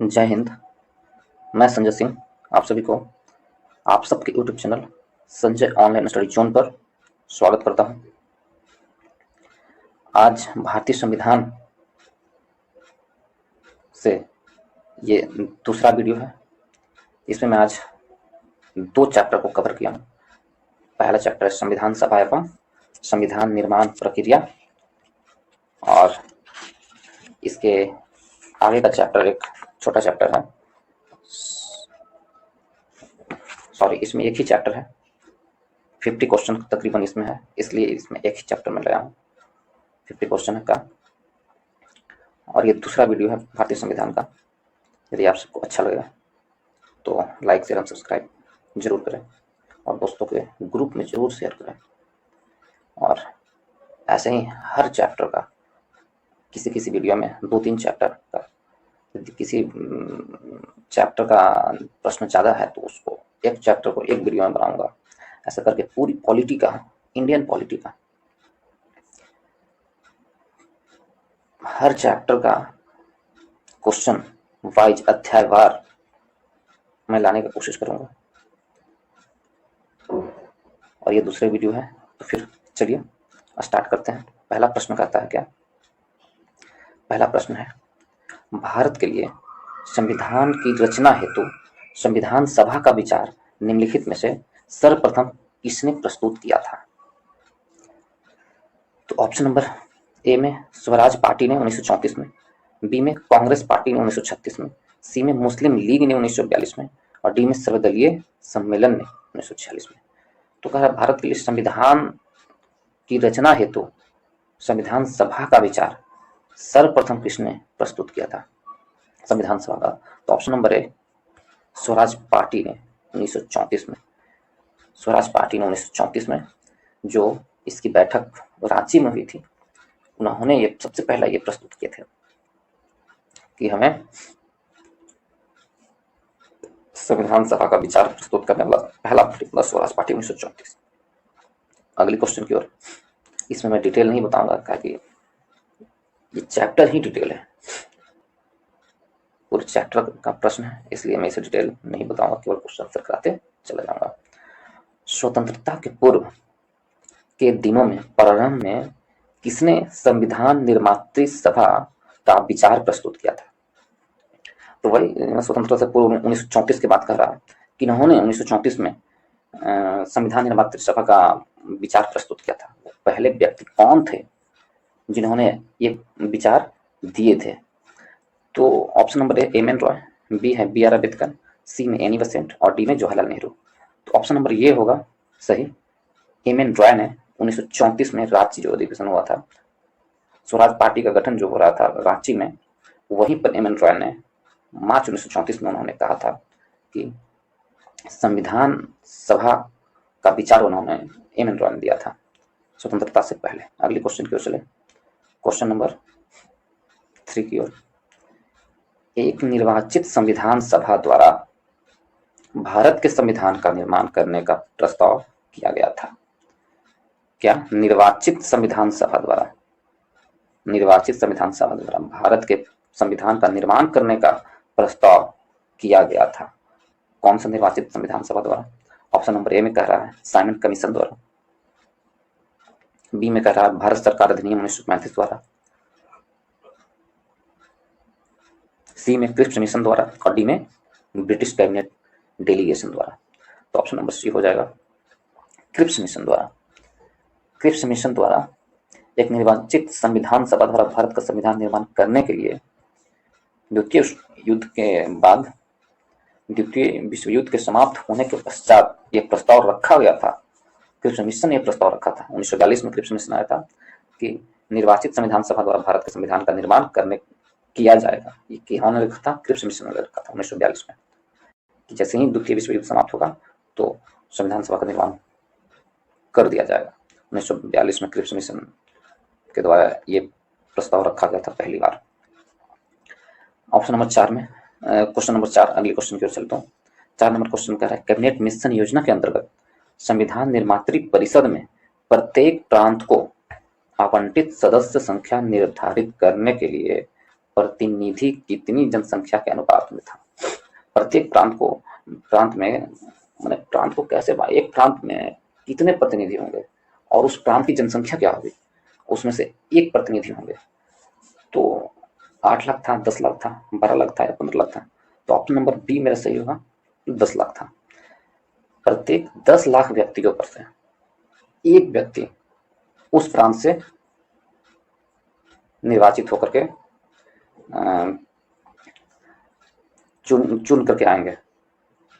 जय हिंद। मैं संजय सिंह आप सभी को आप सबके YouTube channel Sanjay online study zone पर स्वागत करता हूं। आज भारतीय संविधान से ये दूसरा वीडियो है। इसमें मैं आज दो चैप्टर को कवर किया हूं। पहला चैप्टर है संविधान सभा एवं संविधान निर्माण प्रक्रिया, और इसके आगे का चैप्टर एक छोटा चैप्टर है। इसमें एक ही चैप्टर है, 50 क्वेश्चन तकरीबन इसमें है, इसलिए इसमें एक ही चैप्टर में लाया हूँ। 50 क्वेश्चन है का, और ये दूसरा वीडियो है भारतीय संविधान का। यदि आप सबको अच्छा लगेगा तो लाइक शेयर एंड सब्सक्राइब जरूर करें, और दोस्तों के ग्रुप में जरूर शेयर करें। और ऐसे ही हर चैप्टर का किसी किसी वीडियो में 2-3 चैप्टर का, यदि किसी चैप्टर का प्रश्न ज़्यादा है तो उसको एक चैप्टर को एक वीडियो में बनाऊंगा। ऐसा करके पूरी पॉलिटी का, इंडियन पॉलिटी का हर चैप्टर का क्वेश्चन वाइज, अध्यायवार मैं लाने की कोशिश करूंगा। और ये दूसरे वीडियो है, तो फिर चलिए स्टार्ट करते हैं। पहला प्रश्न कहता है क्या? पहला प्रश्न है, भारत के लिए संविधान की रचना हेतु संविधान सभा का विचार निम्नलिखित में से सर्वप्रथम किसने प्रस्तुत किया था? तो ऑप्शन नंबर ए में स्वराज पार्टी ने 1934 में, बी में कांग्रेस पार्टी ने 1936 में, सी में मुस्लिम लीग ने 1942 में, और डी में सर्वदलीय सम्मेलन ने 1946 में। तो कहा भारत के लिए संविधान की रचना हेतु संविधान सभा का विचार सर्वप्रथम किसने प्रस्तुत किया था संविधान सभा का? तो ऑप्शन नंबर ए स्वराज पार्टी ने 1934 में। स्वराज पार्टी ने 1934 में जो इसकी बैठक रांची में हुई थी, उन्होंने ये सबसे पहला ये प्रस्तुत किए थे कि हमें संविधान सभा का विचार प्रस्तुत करने वाला पहला पार्टी स्वराज पार्टी 1934। अगली क्वेश्चन की ओर। इसमें मैं डिटेल नहीं बताऊंगा, क्योंकि ये चैप्टर ही डिटेल है, पूरे चैप्टर का प्रश्न है, इसलिए मैं इसे डिटेल नहीं बताऊंगा, केवल क्वेश्चन आंसर कराते चला जाऊंगा। स्वतंत्रता के पूर्व के दिनों में प्रारंभ में किसने संविधान निर्मात्री सभा का विचार प्रस्तुत किया था? तो वही स्वतंत्रता से पूर्व 1934 की बात कर रहा है कि इन्होंने 1934 में संविधान निर्मात्री सभा का विचार प्रस्तुत किया था। पहले व्यक्ति कौन थे जिन्होंने ये विचार दिए थे? तो option number A M N Roy, B है बी आर अम्बेडकर, सी में एनी बेसेंट, और डी में जवाहरलाल नेहरू। तो ऑप्शन नंबर ये होगा सही। एम एन रॉय ने 1934 में रांची जो अधिवेशन हुआ था, स्वराज पार्टी का गठन जो हो रहा था रांची में, वहीं पर एम एन रॉय ने मार्च 1934 में उन्होंने कहा था कि संविधान सभा का विचार उन्होंने एम एन रॉय ने दिया था स्वतंत्रता से पहले। अगले क्वेश्चन की ओर चले, क्वेश्चन नंबर 3 की ओर। एक निर्वाचित संविधान सभा द्वारा भारत के संविधान का निर्माण करने का प्रस्ताव किया गया था। क्या? निर्वाचित संविधान सभा द्वारा, निर्वाचित संविधान सभा द्वारा भारत के संविधान का निर्माण करने का प्रस्ताव किया गया था। कौन सा निर्वाचित संविधान सभा द्वारा? ऑप्शन नंबर ए में कह रहा है साइमन कमीशन द्वारा, बी में कह रहा है भारत सरकार अधिनियम 1935 द्वारा, सी में क्रिप्स मिशन द्वारा, और डी में ब्रिटिश कैबिनेट डेलीगेशन द्वारा। तो ऑप्शन नंबर सी हो जाएगा क्रिप्स मिशन द्वारा। क्रिप्स मिशन द्वारा एक निर्वाचित संविधान सभा द्वारा भारत का संविधान निर्माण करने के लिए द्वितीय युद्ध के बाद, द्वितीय विश्व युद्ध के समाप्त होने के पश्चात यह प्रस्ताव रखा गया था। क्रिप्स मिशन ने यह प्रस्ताव रखा था 1942 में। क्रिप्स मिशन आया था कि निर्वाचित संविधान सभा द्वारा भारत के संविधान का निर्माण किया जाएगा। ये किन्होंने रखा था? क्रिप्स मिशन ने रखा था 1942 में, कि जैसे ही द्वितीय विश्व युद्ध समाप्त होगा तो संविधान सभा का निर्माण कर दिया जाएगा। 1942 में क्रिप्स मिशन के द्वारा ये प्रस्ताव रखा गया था पहली बार। ऑप्शन नंबर 4 में क्वेश्चन नंबर 4, अगले क्वेश्चन की ओर चलता हूँ। 4 नंबर क्वेश्चन कह रहा है कैबिनेट मिशन योजना के अंतर्गत संविधान निर्मात्री परिषद में प्रत्येक प्रांत को आवंटित सदस्य संख्या निर्धारित करने के लिए प्रतिनिधि कितनी जनसंख्या के अनुपात में था? प्रत्येक प्रांत में मैंने प्रांत को कैसे, एक प्रांत में कितने प्रतिनिधि होंगे और उस प्रांत की जनसंख्या क्या होगी, उसमें से एक प्रतिनिधि होंगे। तो 8 लाख था, 10 लाख था, 12 लाख था या 15 लाख था? तो ऑप्शन नंबर बी मेरा सही होगा, 10 लाख था। प्रत्येक 10 लाख व्यक्तियों पर से एक व्यक्ति उस प्रांत से निर्वाचित होकर के चुन करके आएंगे,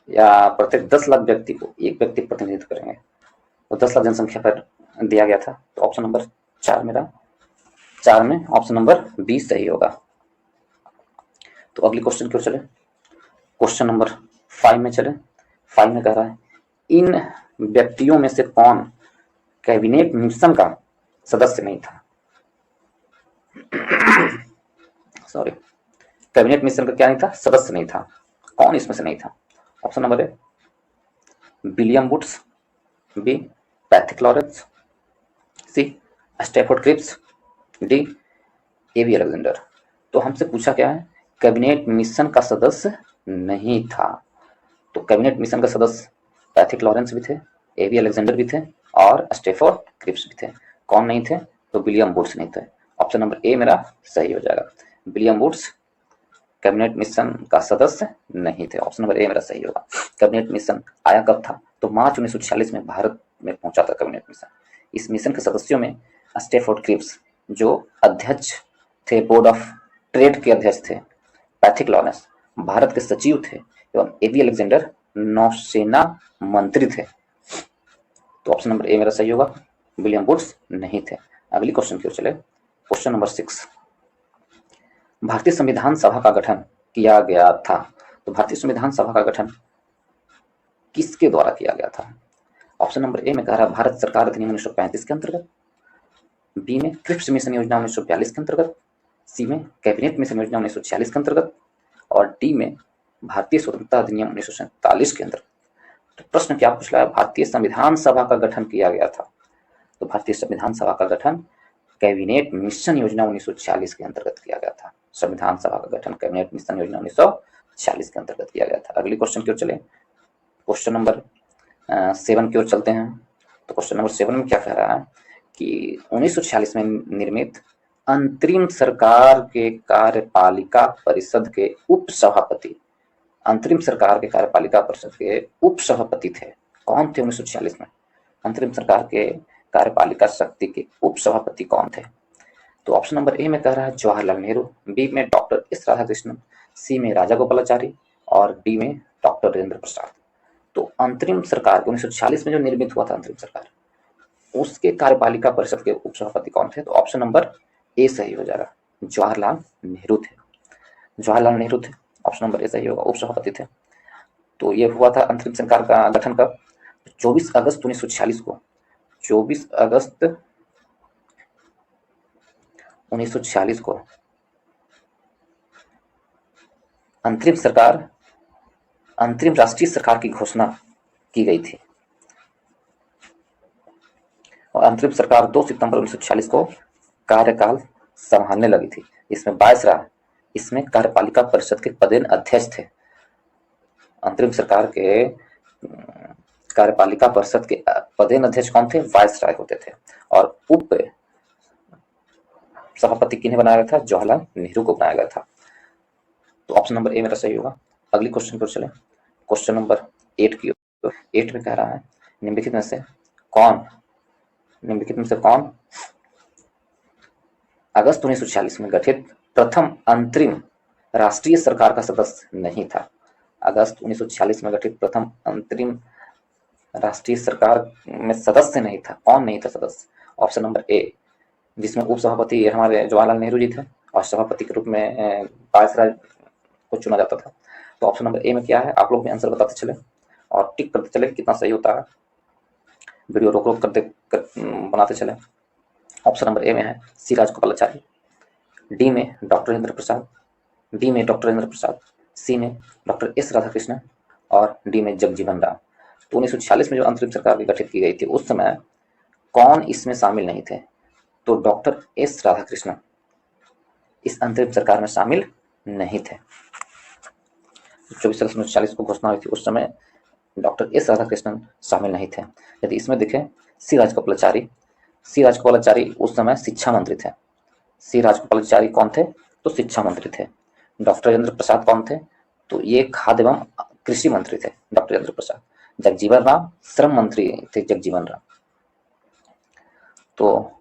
या प्रत्येक 10 लाख व्यक्ति को एक व्यक्ति प्रतिनिधित्व करेंगे। तो 10 लाख जनसंख्या पर दिया गया था। तो ऑप्शन नंबर 4 मेरा, 4 में ऑप्शन नंबर बी सही होगा। तो अगली क्वेश्चन क्यों चले, क्वेश्चन नंबर 5 में चले। 5 में कह रहा है, इन व्यक्तियों में से कौन कैबिनेट मिशन का सदस्य नहीं था? सॉरी, कैबिनेट मिशन का क्या नहीं था, सदस्य नहीं था। कौन इसमें से नहीं था? Option number A William Woods, B Patrick Lawrence, C Stafford Cripps, D A B Alexander. तो हमसे पूछा क्या है, कैबिनेट मिशन का सदस्य नहीं था। तो कैबिनेट मिशन का सदस्य पैट्रिक लॉरेंस भी थे, एबी अलेक्जेंडर भी थे और स्टैफोर्ड क्रिप्स भी थे। कौन नहीं थे? तो विलियम वुड्स नहीं थे। ऑप्शन नंबर ए मेरा सही हो जाएगा। विलियम वुड्स कैबिनेट मिशन का सदस्य नहीं थे। ऑप्शन नंबर ए मेरा सही होगा। कैबिनेट मिशन आया कब था? तो मार्च 1946 में भारत में पहुंचा था कैबिनेट मिशन। इस मिशन के सदस्यों में स्टैफोर्ड क्रिप्स जो अध्यक्ष थे, बोर्ड ऑफ ट्रेड के अध्यक्ष थे, पैट्रिक लॉरेंस भारत के सचिव थे एवं एबी अलेक्जेंडर नौसेना मंत्री थे। तो ऑप्शन नंबर ए मेरा सही होगा, विलियम वुड्स नहीं थे। अगली क्वेश्चन की ओर चले, क्वेश्चन नंबर 6। भारतीय संविधान सभा का गठन किया गया था। तो भारतीय संविधान सभा का गठन किसके द्वारा किया गया था? ऑप्शन नंबर ए में कह रहा है भारत सरकार अधिनियम 1935 के अंतर्गत, बी में क्रिप्स मिशन योजना 1942 के अंतर्गत, सी में कैबिनेट मिशन योजना 1946 के अंतर्गत और डी में भारतीय स्वतंत्रता अधिनियम 1947 के अंतर्गत। तो प्रश्न क्या पूछ रहा है, भारतीय संविधान सभा का गठन किया गया था। तो भारतीय संविधान सभा का गठन कैबिनेट मिशन योजना 1946 के अंतर्गत किया गया था। संविधान सभा का गठन कैबिनेट मिशन योजना 1946 के अंतर्गत किया गया था। अगली क्वेश्चन की ओर चले, क्वेश्चन नंबर 7 की ओर चलते हैं। तो क्वेश्चन नंबर 7 में क्या कह रहा है कि 1946 में निर्मित अंतरिम सरकार के कार्यपालिका परिषद के उप सभापति, अंतरिम सरकार के कार्यपालिका परिषद के उप सभापति थे। कौन थे 1946 में अंतरिम सरकार के कार्यपालिका शक्ति के उप सभापति कौन थे? तो ऑप्शन नंबर ए में कह रहा है जवाहरलाल नेहरू, बी में डॉक्टर एस राधाकृष्णन, सी में राजा गोपालाचारी और डी में डॉक्टर राजेंद्र प्रसाद। तो अंतरिम सरकार 1946 में जो निर्मित हुआ था अंतरिम सरकार, उसके कार्यपालिका परिषद के उप सभापति कौन थे? तो ऑप्शन नंबर ए सही हो जाएगा, जवाहरलाल नेहरू थे। जवाहरलाल नेहरू थे, ऑप्शन नंबर ए सही होगा, उप सभापति थे। तो ये हुआ था अंतरिम सरकार का गठन कब? 24 अगस्त 1946 को। 24 अगस्त 1946 को अंतरिम सरकार, अंतरिम राष्ट्रीय सरकार की घोषणा की गई थी और अंतरिम सरकार 2 सितंबर 1946 को कार्यकाल संभालने लगी थी। इसमें वायसराय, इसमें कार्यपालिका परिषद के पदेन अध्यक्ष थे। अंतरिम सरकार के कार्यपालिका परिषद के पदेन अध्यक्ष कौन थे? वायसराय होते थे और उप सभापति किन्हें बनाया गया था? जवाहरलाल नेहरू को बनाया गया था। तो ऑप्शन नंबर ए मेरा सही होगा। अगली क्वेश्चन पर चले, क्वेश्चन नंबर 8 की। 8 में कह रहा है निम्नलिखित में से कौन अगस्त 1946 में गठित प्रथम अंतरिम राष्ट्रीय सरकार का सदस्य नहीं था? अगस्त 1946 में गठित प्रथम अंतरिम राष्ट्रीय सरकार में सदस्य नहीं था। कौन नहीं था सदस्य? ऑप्शन नंबर ए, जिसमें उप सभापति हमारे जवाहरलाल नेहरू जी थे और सभापति के रूप में वायसराय को चुना जाता था। तो ऑप्शन नंबर ए में क्या है, आप लोग भी आंसर बताते चले और टिक करते चले कितना सही होता है, वीडियो रोक रोक कर बनाते चले। ऑप्शन नंबर ए में है सी राजगोपालाचारी, डी में डॉक्टर राजेंद्र प्रसाद, बी में डॉक्टर राजेंद्र प्रसाद, सी में डॉक्टर एस राधाकृष्णन और डी में जगजीवन राम। तो 1946 में जो अंतरिम सरकार गठित की गई थी उस समय कौन इसमें शामिल नहीं थे? तो डॉक्टर एस राधाकृष्णन इस अंतरिम सरकार में शामिल नहीं थे। 24 अगस्त 1940 को घोषणा हुई थी, उस समय डॉक्टर एस राधाकृष्णन शामिल नहीं थे। यदि इसमें देखें सी राजगोपालाचारी, सी राजगोपालाचारी उस समय शिक्षा मंत्री थे। सी राजगोपालाचारी कौन थे? तो शिक्षा मंत्री थे। डॉक्टर राजेंद्र प्रसाद कौन थे? तो ये खाद्य एवं कृषि मंत्री थे डॉक्टर राजेंद्र प्रसाद। जगजीवन राम श्रम मंत्री थे, जगजीवन राम। तो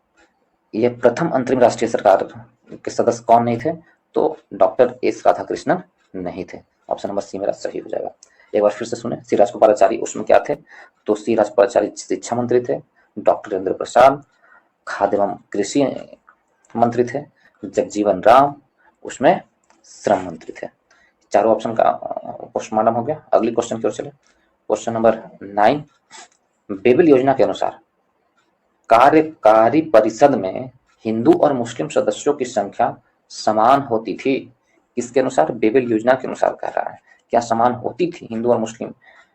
ये प्रथम अंतरिम राष्ट्रीय सरकार के सदस्य कौन नहीं थे? तो डॉक्टर एस राधाकृष्णन नहीं थे। ऑप्शन नंबर सी मेरा सही हो जाएगा। एक बार फिर से सुने, सी राजगोपालाचारी उसमें क्या थे? तो सी राजगोपालाचारी शिक्षा मंत्री थे। डॉक्टर राजेंद्र प्रसाद खाद्य एवं कृषि मंत्री थे। जगजीवन राम उसमें श्रम मंत्री थे। चारों ऑप्शन का पोस्टमार्टम हो गया। अगली क्वेश्चन की ओर चले। क्वेश्चन नंबर 9, बेबिल योजना के अनुसार कार्यकारी परिषद में हिंदू और मुस्लिम सदस्यों की संख्या समान होती थी। किसके अनुसार? बेबिल योजना के अनुसार कह रहा है। क्या समान होती थी हिंदू और मुस्लिम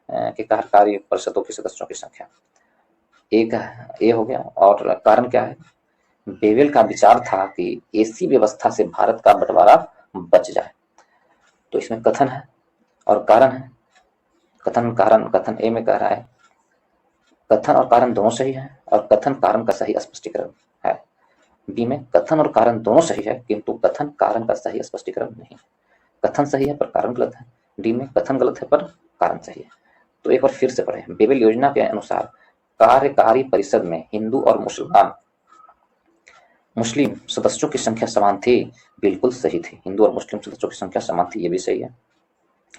के कार्यकारी परिषदों के सदस्यों की संख्या? एक ये हो गया। और कारण क्या है? बेबिल का विचार था कि ऐसी व्यवस्था से भारत का बंटवारा बच जाए। तो इसमें कथन है और कारण है। कथन ए में कह रहा है कथन और कारण दोनों सही है और कथन कारण का सही स्पष्टीकरण है। बी में कथन और कारण दोनों सही है किंतु कथन कारण का सही स्पष्टीकरण नहीं। कथन सही है पर कारण गलत है। डी में कथन गलत है पर कारण सही है। तो एक बार फिर से पढ़े। बेबिल योजना के अनुसार कार्यकारी परिषद में हिंदू और मुस्लिम सदस्यों की संख्या समान थी। बिल्कुल सही थी, हिंदू और मुस्लिम सदस्यों की संख्या समान थी, ये भी सही है।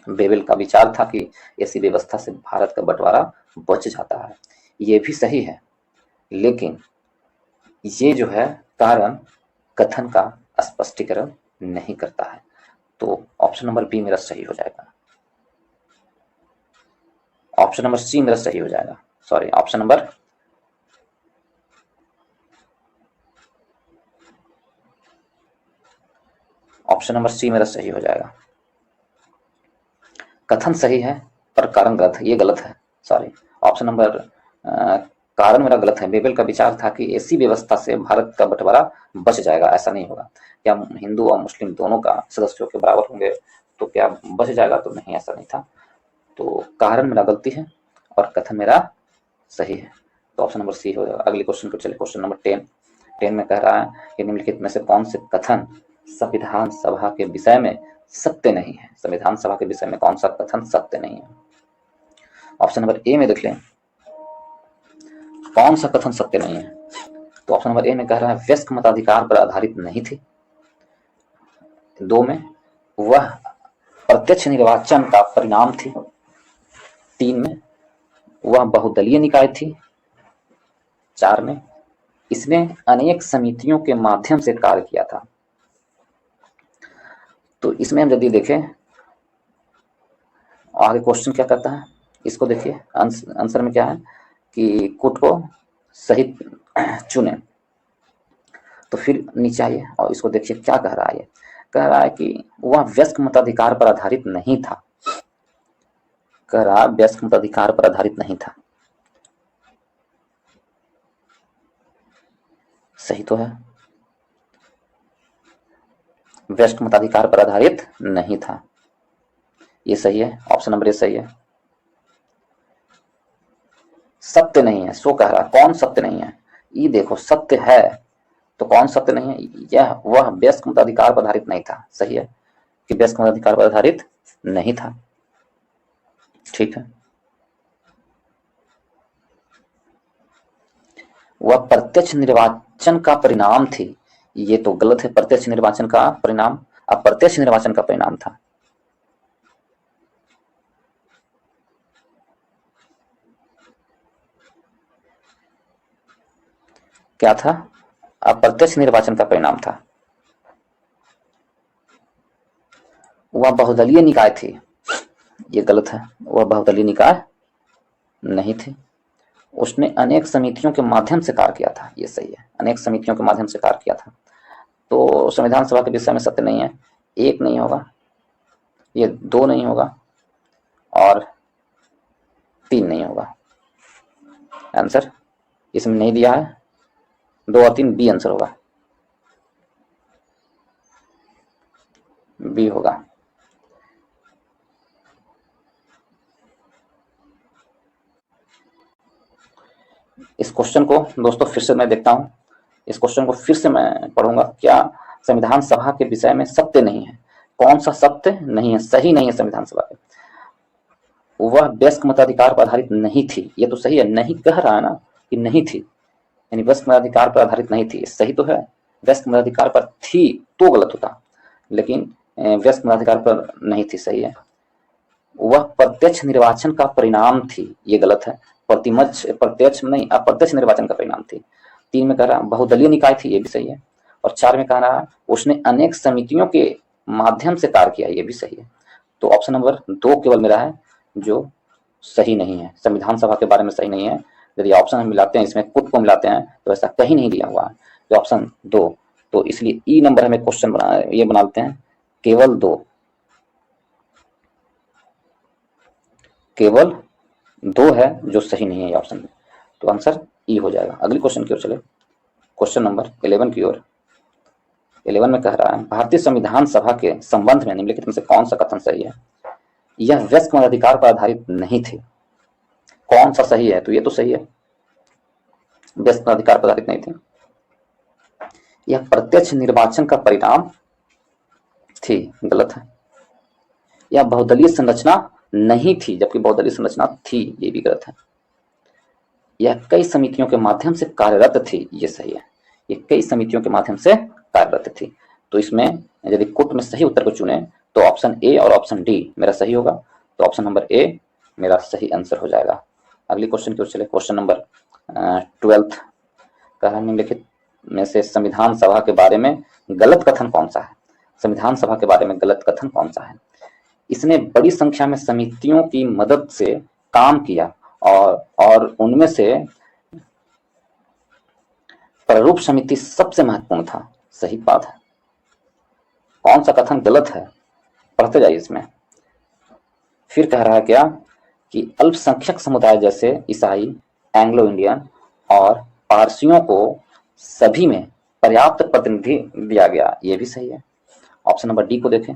बेबिल का विचार था कि ऐसी व्यवस्था से भारत का बंटवारा बच जाता है, ये भी सही है। लेकिन ये जो है कारण कथन का स्पष्टीकरण नहीं करता है। तो ऑप्शन नंबर बी मेरा सही हो जाएगा। ऑप्शन नंबर सी मेरा सही हो जाएगा। सॉरी, ऑप्शन नंबर सी मेरा सही हो जाएगा। कथन सही है पर कारण गलत है, ये गलत है। सॉरी, ऑप्शन नंबर कारण मेरा गलत है। बेबिल का विचार था कि ऐसी व्यवस्था से भारत का बंटवारा बच जाएगा। ऐसा नहीं होगा। क्या हिंदू और मुस्लिम दोनों का सदस्यों के बराबर होंगे तो क्या बच जाएगा? तो नहीं, ऐसा नहीं था। तो कारण मेरा गलती है और कथन मेरा सही है। तो ऑप्शन नंबर सी हो जाएगा। अगले क्वेश्चन को चले। क्वेश्चन नंबर 10 में कह रहा है कि निम्नलिखित में से कौन से कथन संविधान सभा के विषय में सत्य नहीं है? संविधान सभा के विषय में कौन सा कथन सत्य नहीं है? ऑप्शन नंबर ए में देख लें कौन सा कथन सत्य नहीं है। तो ऑप्शन नंबर ए में कह रहा है वयस्क मताधिकार पर आधारित नहीं थी। 2 में वह प्रत्यक्ष निर्वाचन का परिणाम थी। 3 में वह बहुदलीय निकाय थी। 4 में इसने अनेक समितियों के माध्यम से कार्य किया था। तो इसमें हम यदि देखें आगे क्वेश्चन क्या कहता है, इसको देखिए। आंसर में क्या है कि कुट को सही चुने। तो फिर नीचे आइए और इसको देखिए क्या कह रहा है। कह रहा है कि वह वयस्क मताधिकार पर आधारित नहीं था। कह रहा वयस्क मताधिकार पर आधारित नहीं था। सही तो है, वयस्क मताधिकार पर आधारित नहीं था, ये सही है। ऑप्शन नंबर ए सही है। सत्य नहीं है, सो कह रहा कौन सत्य नहीं है? ये देखो सत्य है तो कौन सत्य नहीं है? यह वह वयस्क मताधिकार पर आधारित नहीं था। सही है कि वयस्क मताधिकार पर आधारित नहीं था। ठीक है। वह प्रत्यक्ष निर्वाचन का परिणाम थी, ये तो गलत है। प्रत्यक्ष निर्वाचन का परिणाम अप्रत्यक्ष निर्वाचन का परिणाम था। क्या था? अप्रत्यक्ष निर्वाचन का परिणाम था। वह बहुदलीय निकाय थी, ये गलत है। वह बहुदलीय निकाय नहीं थी। उसने अनेक समितियों के माध्यम से कार्य किया था, ये सही है। अनेक समितियों के माध्यम से कार्य किया था। तो संविधान सभा के विषय में सत्य नहीं है। 1 नहीं होगा, ये 2 नहीं होगा और 3 नहीं होगा। आंसर इसमें नहीं दिया है। 2 और 3 बी आंसर होगा। बी होगा। इस क्वेश्चन को दोस्तों फिर से मैं देखता हूं, इस क्वेश्चन को फिर से मैं पढ़ूंगा। क्या संविधान सभा के विषय में सत्य नहीं है? कौन सा सत्य नहीं है, सही नहीं है संविधान सभा के? वह वयस्क मताधिकार पर आधारित नहीं थी, ये तो सही है, नहीं कह रहा है ना कि नहीं थी, यानी वयस्क मताधिकार पर आधारित नहीं थी, सही तो है। वयस्क मताधिकार पर थी तो गलत होता, लेकिन वयस्क मताधिकार पर नहीं थी, सही है। वह प्रत्यक्ष निर्वाचन का परिणाम थी, ये गलत है। प्रत्यक्ष नहीं, अप्रत्यक्ष निर्वाचन का परिणाम थी। 3 में कह रहा बहुदलीय निकाय थी, ये भी सही है। और 4 में कह रहा उसने अनेक समितियों के माध्यम से कार्य किया, ये भी सही है। तो ऑप्शन नंबर 2 केवल मेरा है जो सही नहीं है, संविधान सभा के बारे में सही नहीं है। यदि ऑप्शन हम मिलाते हैं, इसमें खुद को मिलाते हैं, तो ऐसा कहीं नहीं दिया हुआ है, तो ऑप्शन 2। तो इसलिए ई नंबर हमें क्वेश्चन बना लेते हैं, केवल 2, केवल 2 है जो सही नहीं है ये ऑप्शन में, तो आंसर ई हो जाएगा। अगली क्वेश्चन की ओर चले, क्वेश्चन नंबर 11 की ओर। 11 में कह रहा है भारतीय संविधान सभा के संबंध में निम्नलिखित में से कौन सा कथन सही है? यह वयस्क मताधिकार पर आधारित नहीं थे। कौन सा सही है? तो ये तो सही है, वयस्क मताधिकार पर आधारित नहीं थे। यह प्रत्यक्ष निर्वाचन का परिणाम थी, गलत है। यह बहुदलीय संरचना नहीं थी, जबकि बहुदलीय संरचना थी, ये भी गलत है। यह कई समितियों के माध्यम से कार्यरत थी, ये सही है। ये कई समितियों के माध्यम से कार्यरत थी। तो इसमें यदि कोट में सही उत्तर को चुने तो ऑप्शन ए और ऑप्शन डी मेरा सही होगा, तो ऑप्शन नंबर ए मेरा सही आंसर हो जाएगा। अगली क्वेश्चन की ओर चले, क्वेश्चन नंबर 12 कहा निम्नलिखित में से संविधान सभा के बारे में गलत कथन कौन सा है? संविधान सभा के बारे में गलत कथन कौन सा है? इसने बड़ी संख्या में समितियों की मदद से काम किया और उनमें से प्रारूप समिति सबसे महत्वपूर्ण था, सही बात है। कौन सा कथन गलत है, पढ़ते जाइए इसमें। फिर कह रहा है क्या कि अल्पसंख्यक समुदाय जैसे ईसाई, एंग्लो इंडियन और पारसियों को सभी में पर्याप्त प्रतिनिधि दिया गया, ये भी सही है। ऑप्शन नंबर डी को देखें,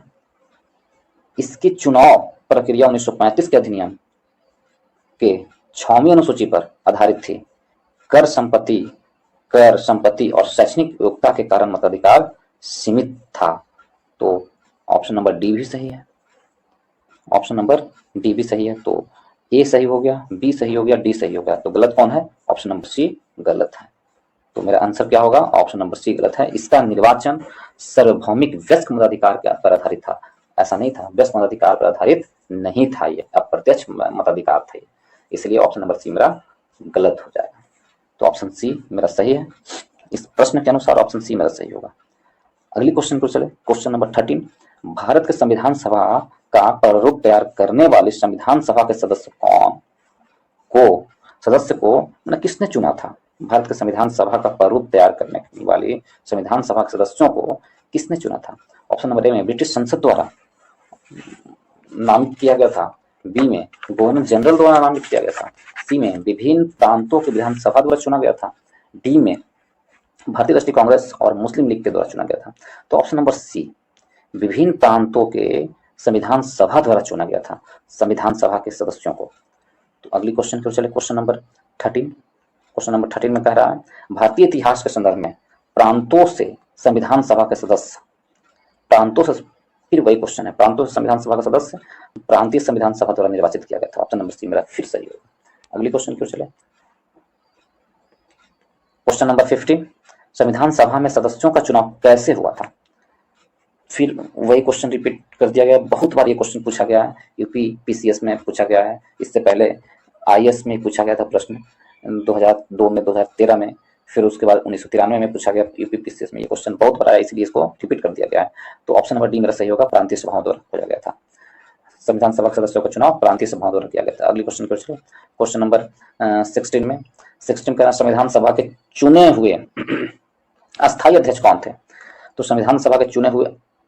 इसकी चुनाव प्रक्रिया 1935 के अधिनियम के 6वीं अनुसूची पर आधारित थी। कर संपत्ति और शैक्षणिक योग्यता के कारण मताधिकार सीमित था, तो ऑप्शन नंबर डी भी सही है। ऑप्शन नंबर डी भी सही है, तो ए सही हो गया, बी सही हो गया, डी सही हो गया, तो गलत कौन है? ऑप्शन नंबर सी गलत है। तो मेरा आंसर क्या होगा? ऑप्शन नंबर सी गलत है। इसका निर्वाचन सार्वभौमिक वयस्क मताधिकार पर आधारित था, ऐसा नहीं था, वयस्क मताधिकार पर आधारित नहीं था, ये अप्रत्यक्ष मताधिकार थे, इसलिए ऑप्शन नंबर सी मेरा गलत हो जाएगा। तो ऑप्शन सी मेरा सही है, इस प्रश्न के अनुसार ऑप्शन सी मेरा सही होगा। अगली क्वेश्चन को चले, क्वेश्चन नंबर 13, भारत के संविधान सभा का प्रारूप तैयार करने वाले संविधान सभा के सदस्य को किसने चुना था? भारत के संविधान सभा का प्रारूप तैयार करने वाली संविधान सभा के सदस्यों को किसने चुना था? ऑप्शन नंबर ए में ब्रिटिश संसद द्वारा नामित किया गया था, बी में गवर्नर जनरल द्वारा नामित किया गया था, सी में विभिन्न प्रांतों के विधानसभा द्वारा चुना गया था, डी में भारतीय राष्ट्रीय कांग्रेस और मुस्लिम लीग के द्वारा चुना गया था। तो ऑप्शन नंबर सी, विभिन्न प्रांतों के संविधान सभा द्वारा चुना गया था संविधान सभा के सदस्यों को। तो अगली क्वेश्चन की ओर चले, क्वेश्चन नंबर 13। क्वेश्चन नंबर 13 में कह रहा है भारतीय इतिहास के संदर्भ में प्रांतों से संविधान सभा के सदस्य, प्रांतों से, फिर वही क्वेश्चन है, प्रांतों से संविधान सभा का सदस्य प्रांतीय संविधान सभा द्वारा निर्वाचित किया गया था। ऑप्शन नंबर सी मेरा फिर सही होगा। अगली क्वेश्चन की ओर चले, क्वेश्चन नंबर 15, संविधान सभा में सदस्यों का चुनाव कैसे हुआ था? फिर वही क्वेश्चन रिपीट कर दिया गया, बहुत बार ये क्वेश्चन पूछा गया है, यूपी पीसीएस में पूछा गया है, इससे पहले आईएएस में पूछा गया था प्रश्न 2002 में, 2013 में, फिर उसके बाद 1993 में पूछा गया यूपी पीसीएस में। ये क्वेश्चन बहुत बड़ा है, इसलिए इसको रिपीट कर दिया गया है। तो ऑप्शन नंबर डी मेरा सही होगा, प्रांतीय सभाओं द्वारा किया गया था, संविधान सभा के सदस्यों का चुनाव प्रांतीय सभाओं द्वारा किया गया था। अगली क्वेश्चन क्वेश्चन क्वेश्चन नंबर 16 में, 16 का संविधान सभा के चुने हुए अस्थायी अध्यक्ष कौन थे? तो संविधान सभा के चुने हुए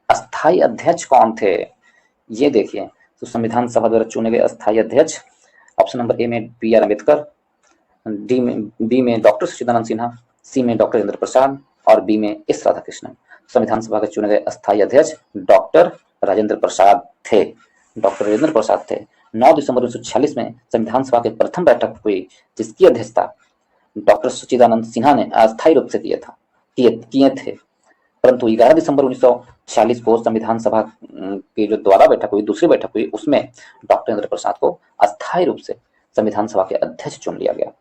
अस्थायी अध्यक्ष कौन थे, ये देखिए। तो संविधान सभा द्वारा चुने गए अस्थायी अध्यक्ष, ऑप्शन नंबर ए में बी.आर. अम्बेडकर, बी में डॉक्टर सच्चिदानंद सिन्हा, सी में डॉक्टर राजेंद्र प्रसाद और बी में एस. राधाकृष्णन। संविधान सभा के चुने गए अस्थायी अध्यक्ष डॉक्टर राजेंद्र प्रसाद थे। डॉक्टर राजेंद्र प्रसाद थे। 9 दिसंबर 1946 में संविधान सभा की प्रथम बैठक हुई, जिसकी अध्यक्षता डॉक्टर सच्चिदानंद सिन्हा ने अस्थायी रूप से किए थे। परंतु 11 दिसंबर 1946 को संविधान सभा की जो द्वारा बैठक हुई, दूसरी बैठक हुई, उसमें डॉक्टर राजेंद्र प्रसाद को अस्थायी रूप से संविधान सभा के अध्यक्ष चुन लिया गया।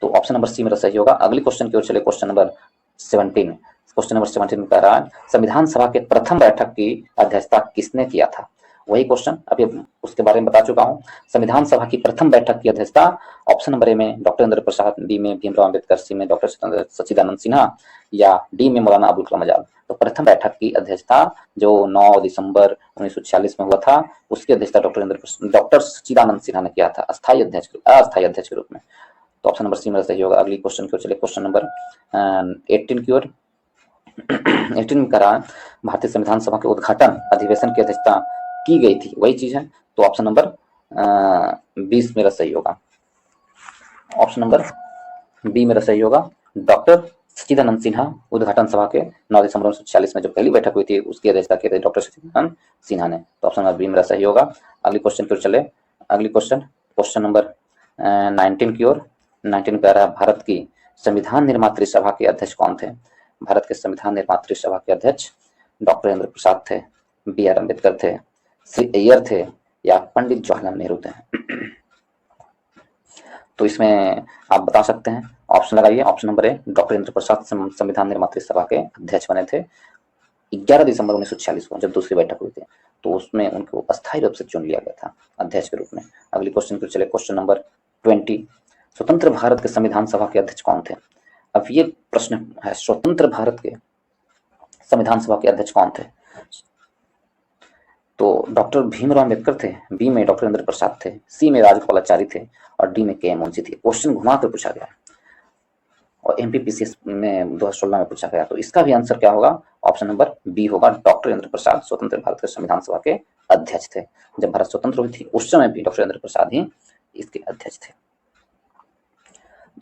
तो ऑप्शन नंबर सी मेरा सही होगा। अगले क्वेश्चन की ओर चले, क्वेश्चन नंबर 17। क्वेश्चन नंबर 17 में कह रहा है संविधान सभा के प्रथम बैठक की अध्यक्षता किसने किया था। वही क्वेश्चन अभी उसके बारे में बता चुका हूं। संविधान सभा की प्रथम बैठक की अध्यक्षता ऑप्शन नंबर ए में डॉक्टर राजेंद्र प्रसाद, बी में भीमराव अम्बेडकर, सी में डॉक्टर सच्चिदानंद सिन्हा या डी में मौलाना अबुल कलाम आजाद। तो प्रथम बैठक की अध्यक्षता जो 9 दिसंबर 1946 में हुआ था, उसकी अध्यक्षता डॉक्टर सच्चिदानंद सिन्हा ने किया था, अस्थायी अध्यक्ष के रूप में। तो ऑप्शन नंबर सी मेरा सही होगा। अगली क्वेश्चन की ओर चले, क्वेश्चन नंबर 18 की ओर। 18 में कहा भारतीय संविधान सभा के उद्घाटन अधिवेशन की अध्यक्षता की गई थी, वही चीज है। तो ऑप्शन नंबर 20 मेरा सही होगा। ऑप्शन नंबर बी मेरा सही होगा। डॉक्टर सच्चिदानंद सिन्हा उद्घाटन सभा के 9 दिसंबर 1946 में जो पहली बैठक हुई थी, उसकी अध्यक्षता की थी डॉक्टर सच्चिदानंद सिन्हा ने। तो ऑप्शन नंबर बी मेरा सही होगा। अगली क्वेश्चन की ओर चले। अगली क्वेश्चन नंबर 19 की ओर। 19 कह रहा है भारत की संविधान निर्मात्री सभा के अध्यक्ष कौन थे। भारत के संविधान निर्मात्री सभा के अध्यक्ष डॉक्टर राजेंद्र प्रसाद थे, बी आर अम्बेडकर थे, श्री अय्यर थे या पंडित जवाहरलाल नेहरू थे। तो इसमें आप बता सकते हैं, ऑप्शन लगाइए। Option number A doctor Rajendra Prasad संविधान निर्मात्री सभा के अध्यक्ष बने थे 11 दिसंबर 1946 को, जब दूसरी बैठक हुई थी, तो उसमें उनको अस्थायी रूप से चुन लिया गया था अध्यक्ष के रूप में। अगली क्वेश्चन पर चले, क्वेश्चन नंबर 20। स्वतंत्र भारत के संविधान सभा के अध्यक्ष कौन थे। अब ये प्रश्न है, स्वतंत्र भारत के संविधान सभा के अध्यक्ष कौन थे। तो डॉक्टर भीमराव अम्बेडकर थे, बी में डॉक्टर राजेंद्र प्रसाद थे, सी में राजगोपालाचारी थे और डी में के मुंशी थे। क्वेश्चन घुमा कर पूछा गया और एमपीपीसीएस में 2016 में पूछा गया। तो इसका भी आंसर क्या होगा, ऑप्शन नंबर बी होगा। डॉक्टर राजेंद्र प्रसाद स्वतंत्र भारत के संविधान सभा के अध्यक्ष थे। जब भारत स्वतंत्र हुई थी, उस समय भी डॉक्टर राजेंद्र प्रसाद ही इसके अध्यक्ष थे।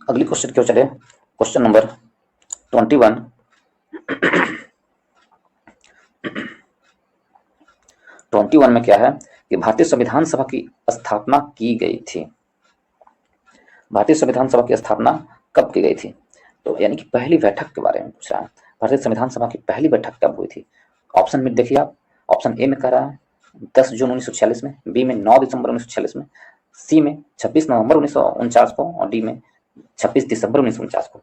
अगली क्वेश्चन क्यों चले, क्वेश्चन नंबर 21। 21 में क्या है कि भारतीय संविधान सभा की स्थापना की गई थी। भारतीय संविधान सभा की स्थापना कब की गई थी, तो यानी कि पहली बैठक के बारे में पूछ रहा है। भारतीय संविधान सभा की पहली बैठक कब हुई थी। ऑप्शन में देखिए आप, ऑप्शन ए में कह रहा है 10 जून 1946 में, बी में 9 दिसंबर 1946 में, सी में 26 नवंबर 1949 को और डी में 26 दिसंबर 1949 को।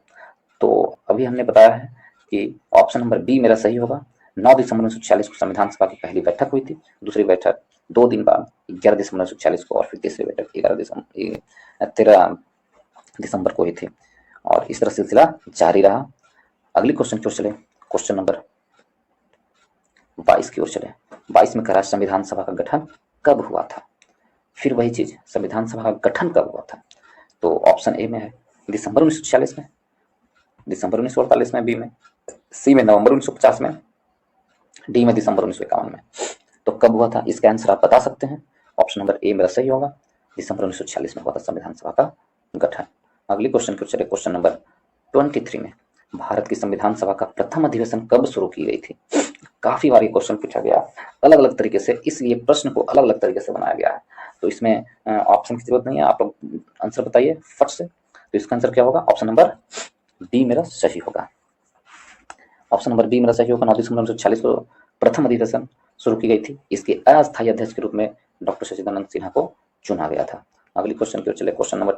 तो अभी हमने बताया है कि ऑप्शन नंबर बी मेरा सही होगा। 9 दिसंबर 1946 को संविधान सभा की पहली बैठक हुई थी, दूसरी बैठक 2 दिन बाद 11 दिसंबर 1946 को और फिर तीसरी बैठक 13 दिसंबर को हुई थी और इस तरह सिलसिला जारी रहा। अगली क्वेश्चन की ओर चले, क्वेश्चन नंबर 22 की ओर चले। 22 में कहा संविधान सभा का गठन कब हुआ था। फिर वही चीज, संविधान सभा का गठन कब हुआ था। तो ऑप्शन ए में है दिसंबर 1946 में, दिसंबर 1948 में, बी में, सी में नवंबर 1950 में, डी में दिसंबर 1951 में। तो कब हुआ था, इसका आंसर आप बता सकते हैं। ऑप्शन नंबर ए मेरा सही होगा, दिसंबर 1946 में हुआ था संविधान सभा का गठन। अगली क्वेश्चन की ओर चले, क्वेश्चन नंबर 23 में भारत की संविधान सभा का प्रथम अधिवेशन कब शुरू की गई थी। काफी बार ये क्वेश्चन पूछा गया अलग अलग तरीके से, इसलिए प्रश्न को अलग अलग तरीके से बनाया गया है। तो इसमें ऑप्शन की जरूरत नहीं है, आप लोग आंसर बताइए फट से। तो इसका आंसर क्या होगा, ऑप्शन नंबर बी मेरा सही होगा। ऑप्शन नंबर बी मेरा सही होगा। 9 दिसंबर 1946 को प्रथम अधिवेशन शुरू की गई थी। इसके अस्थायी अध्यक्ष के रूप में डॉक्टर सच्चिदानंद सिन्हा को चुना गया था। अगली क्वेश्चन की ओर चले, क्वेश्चन नंबर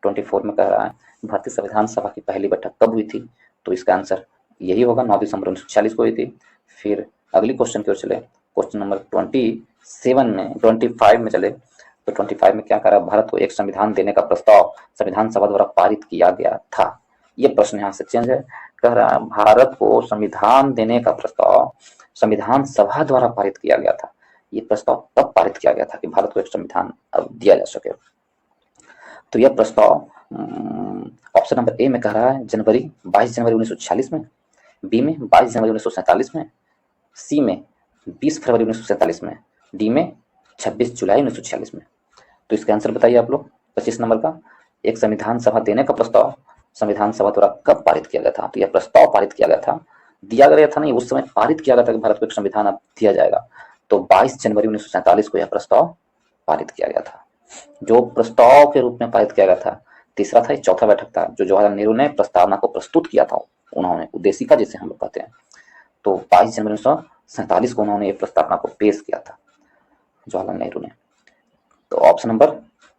24 में कह रहा है भारतीय संविधान सभा की पहली बैठक कब हुई थी। तो इसका आंसर यही होगा, 9 दिसंबर 1946 को हुई थी। फिर अगली क्वेश्चन की ओर चले, क्वेश्चन नंबर 25 में चले। तो 25 में क्या कह रहा है, भारत को एक संविधान देने का प्रस्ताव संविधान सभा द्वारा पारित किया गया था। ये प्रश्न यहाँ से चेंज है, कह रहा है भारत को संविधान देने का प्रस्ताव संविधान सभा द्वारा पारित किया गया था। ये प्रस्ताव तब पारित किया गया था कि भारत को एक संविधान अब दिया जा सके। तो यह प्रस्ताव ऑप्शन नंबर ए में कह रहा है 22 जनवरी 1946 में, बी में 22 जनवरी 1947 में, सी में 20 फरवरी 1947 में, डी में 26 जुलाई 1946 में। तो इसका आंसर बताइए आप लोग। 25 नंबर का, एक संविधान सभा देने का प्रस्ताव संविधान सभा द्वारा कब पारित किया गया था। तो यह प्रस्ताव पारित किया गया था दिया गया था नहीं, उस समय पारित किया गया था कि भारत को एक संविधान अब दिया जाएगा। तो 22 जनवरी 1947 को यह प्रस्ताव पारित किया गया था, जो प्रस्ताव के रूप में पारित किया गया था। तीसरा था, चौथा बैठक था जो जवाहरलाल नेहरू ने प्रस्तावना को प्रस्तुत किया था, उन्होंने उद्देशिका जिसे हम लोग कहते हैं। तो 22 जनवरी 1947 को उन्होंने ये प्रस्तावना को पेश किया था जवाहरलाल नेहरू ने। तो ऑप्शन नंबर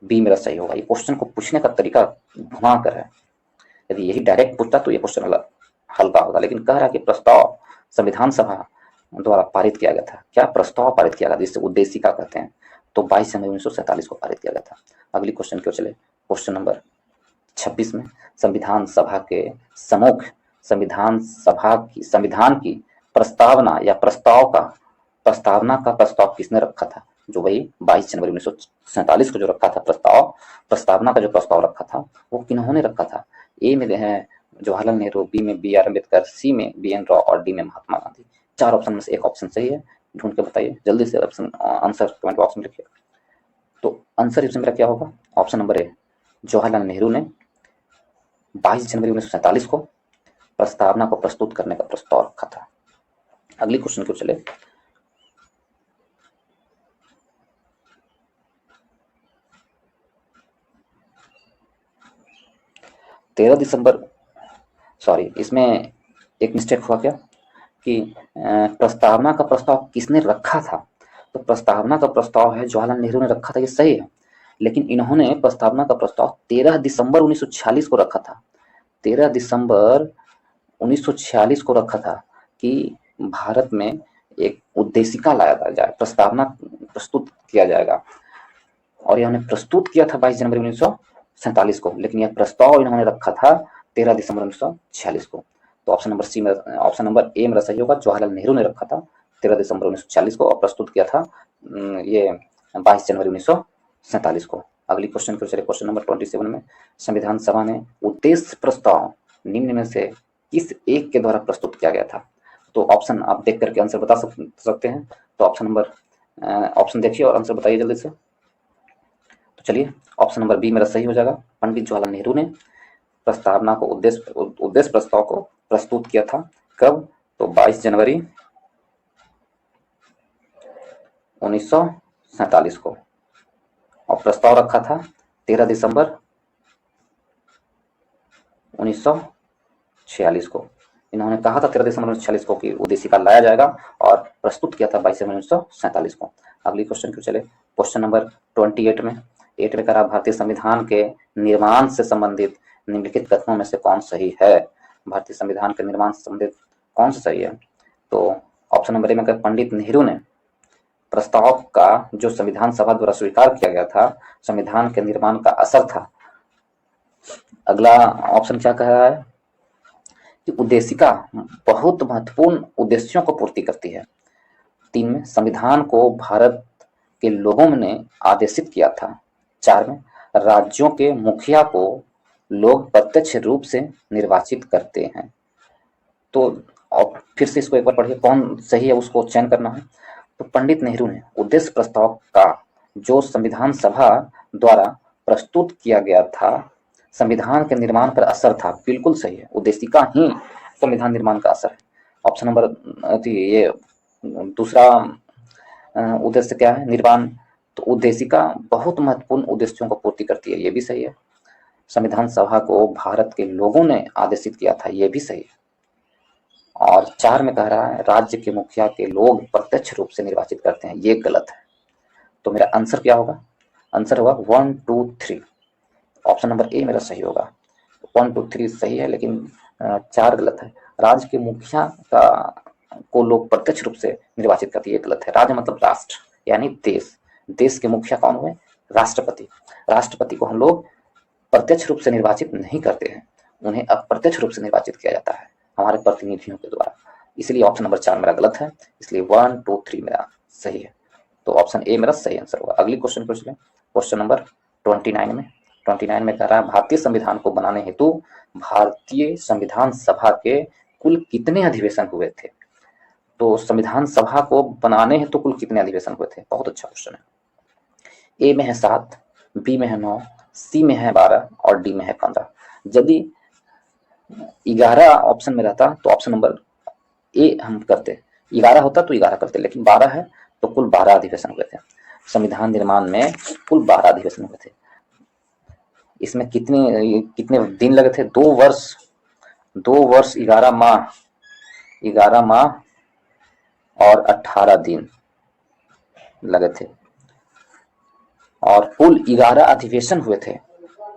बी मेरा सही होगा। ये क्वेश्चन को पूछने का तरीका घुमा कर है, यदि यही डायरेक्ट पूछता तो ये क्वेश्चन हल्का होगा, लेकिन कह रहा कि प्रस्ताव संविधान सभा द्वारा पारित किया गया था। क्या प्रस्ताव पारित किया गया जिससे उद्देशिका कहते हैं, तो 22 जनवरी 1947 को पारित किया गया था। अगली क्वेश्चन की ओर चले, क्वेश्चन नंबर 26 में, संविधान सभा के सम्मुख संविधान की प्रस्तावना या प्रस्तावना का प्रस्ताव किसने रखा था? जो वही 22 जनवरी 1947 को जो रखा था प्रस्तावना का जो प्रस्ताव रखा था वो किन्होंने रखा था? ए में है जवाहरलाल नेहरू, बी में बी आर अम्बेडकर, सी में बी एन राव और डी में महात्मा गांधी। चार ऑप्शन में से एक ऑप्शन सही है, ढूंढ के बताइए जल्दी से। ऑप्शन आंसर कमेंट बॉक्स में लिखिए। तो आंसर इसमें मेरा क्या होगा? ऑप्शन नंबर ए, जवाहरलाल नेहरू ने 22 जनवरी 1947 को प्रस्तावना को प्रस्तुत करने का प्रस्ताव रखा था। अगली क्वेश्चन की ओर चले, इसमें एक मिस्टेक हुआ क्या कि प्रस्तावना का प्रस्ताव किसने रखा था? तो प्रस्तावना का प्रस्ताव है जवाहरलाल नेहरू ने रखा था, ये सही है, लेकिन इन्होंने प्रस्तावना का प्रस्ताव 13 दिसंबर 1946 को रखा था। 13 दिसंबर 1946 को रखा था कि भारत में एक उद्देशिका लाया जाए, प्रस्तावना प्रस्तुत किया जाएगा, और इन्होंने प्रस्तुत किया था 22 जनवरी 1947 को, लेकिन यह प्रस्ताव इन्होंने रखा था 13 दिसंबर 1946 को। तो ऑप्शन नंबर ए मेरा सही होगा। जवाहरलाल नेहरू ने रखा था 13 दिसंबर 1946 को और प्रस्तुत किया था ये 22 जनवरी 1947 को। अगली क्वेश्चन को चले, क्वेश्चन नंबर 27 में, संविधान सभा ने उद्देश्य प्रस्ताव निम्न में से किस एक के द्वारा प्रस्तुत किया गया था? तो ऑप्शन आप देख करके आंसर बता सकते हैं। तो ऑप्शन देखिए और आंसर बताइए जल्दी से। तो चलिए, ऑप्शन नंबर बी मेरा सही हो जाएगा। पंडित जवाहरलाल नेहरू ने प्रस्तावना को उद्देश्य प्रस्ताव को प्रस्तुत किया था। कब? तो 22 जनवरी 1947 को, और प्रस्ताव रखा था 13 दिसंबर 1946 को। इन्होंने कहा था 13 दिसंबर 1946 को कि उद्देशिका लाया जाएगा और प्रस्तुत किया था 22 जनवरी 1947 को। अगली क्वेश्चन को चले, क्वेश्चन नंबर 28 में, कहा भारतीय संविधान के निर्माण से संबंधित निम्नलिखित कथनों में से कौन सही है? भारतीय संविधान के निर्माण से संबंधित कौन सा सही है? तो ऑप्शन नंबर ए में पंडित नेहरू ने प्रस्ताव का जो संविधान सभा द्वारा स्वीकार किया गया था संविधान के निर्माण का असर था। अगला ऑप्शन क्या कह रहा है कि उद्देशिका बहुत महत्वपूर्ण उद्देश्यों को पूर्ति करती है। 3 में संविधान को भारत के लोगों ने आदेशित किया था। 4 में राज्यों के मुखिया को लोग प्रत्यक्ष रूप से निर्वाचित करते हैं। तो फिर से इसको एक बार पढ़िए, कौन सही है उसको चयन करना है। तो पंडित नेहरू ने उद्देश्य प्रस्ताव का जो संविधान सभा द्वारा प्रस्तुत किया गया था संविधान के निर्माण पर असर था, बिल्कुल सही है। उद्देशिका ही संविधान निर्माण का असर है। ऑप्शन नंबर ये दूसरा उद्देश्य क्या है? निर्माण। तो उद्देशिका बहुत महत्वपूर्ण उद्देश्यों को पूर्ति करती है, ये भी सही है। संविधान सभा को भारत के लोगों ने आदेशित किया था, ये भी सही है। और 4 में कह रहा है राज्य के मुखिया के लोग प्रत्यक्ष रूप से निर्वाचित करते हैं, ये गलत है। तो मेरा आंसर क्या होगा? आंसर होगा 1, 2, 3। ऑप्शन नंबर ए मेरा सही होगा। 1, 2, 3 सही है, लेकिन 4 गलत है। राज्य के मुखिया को लोग प्रत्यक्ष रूप से निर्वाचित करते हैं, ये गलत है। राज्य मतलब राष्ट्र यानी देश। देश के मुखिया कौन हुए? राष्ट्रपति। राष्ट्रपति को हम लोग प्रत्यक्ष रूप से निर्वाचित नहीं करते हैं, उन्हें अप्रत्यक्ष रूप से निर्वाचित किया जाता है हमारे प्रतिनिधियों के द्वारा। इसलिए ऑप्शन नंबर 4 मेरा गलत है, इसलिए 1, 2, 3 मेरा सही है। तो ऑप्शन ए मेरा सही आंसर होगा। अगली क्वेश्चन पूछ लें, क्वेश्चन नंबर 29 में कह रहा है भारतीय संविधान को बनाने हेतु भारतीय संविधान सभा के कुल कितने अधिवेशन हुए थे? तो संविधान सभा को बनाने हेतु कुल कितने अधिवेशन हुए थे? बहुत अच्छा क्वेश्चन है। ए में है 7, बी में है 9, सी में है 12 और डी में है 15। यदि 11 ऑप्शन में रहता तो ऑप्शन नंबर ए हम करते, 11 होता तो 11 करते, लेकिन 12 है तो कुल 12 अधिवेशन हुए थे। संविधान निर्माण में कुल 12 अधिवेशन हुए थे। इसमें कितने कितने दिन लगे थे? 2 वर्ष, 2 वर्ष 11 माह, 11 माह और 18 दिन लगे थे। और कुल 11 अधिवेशन हुए थे।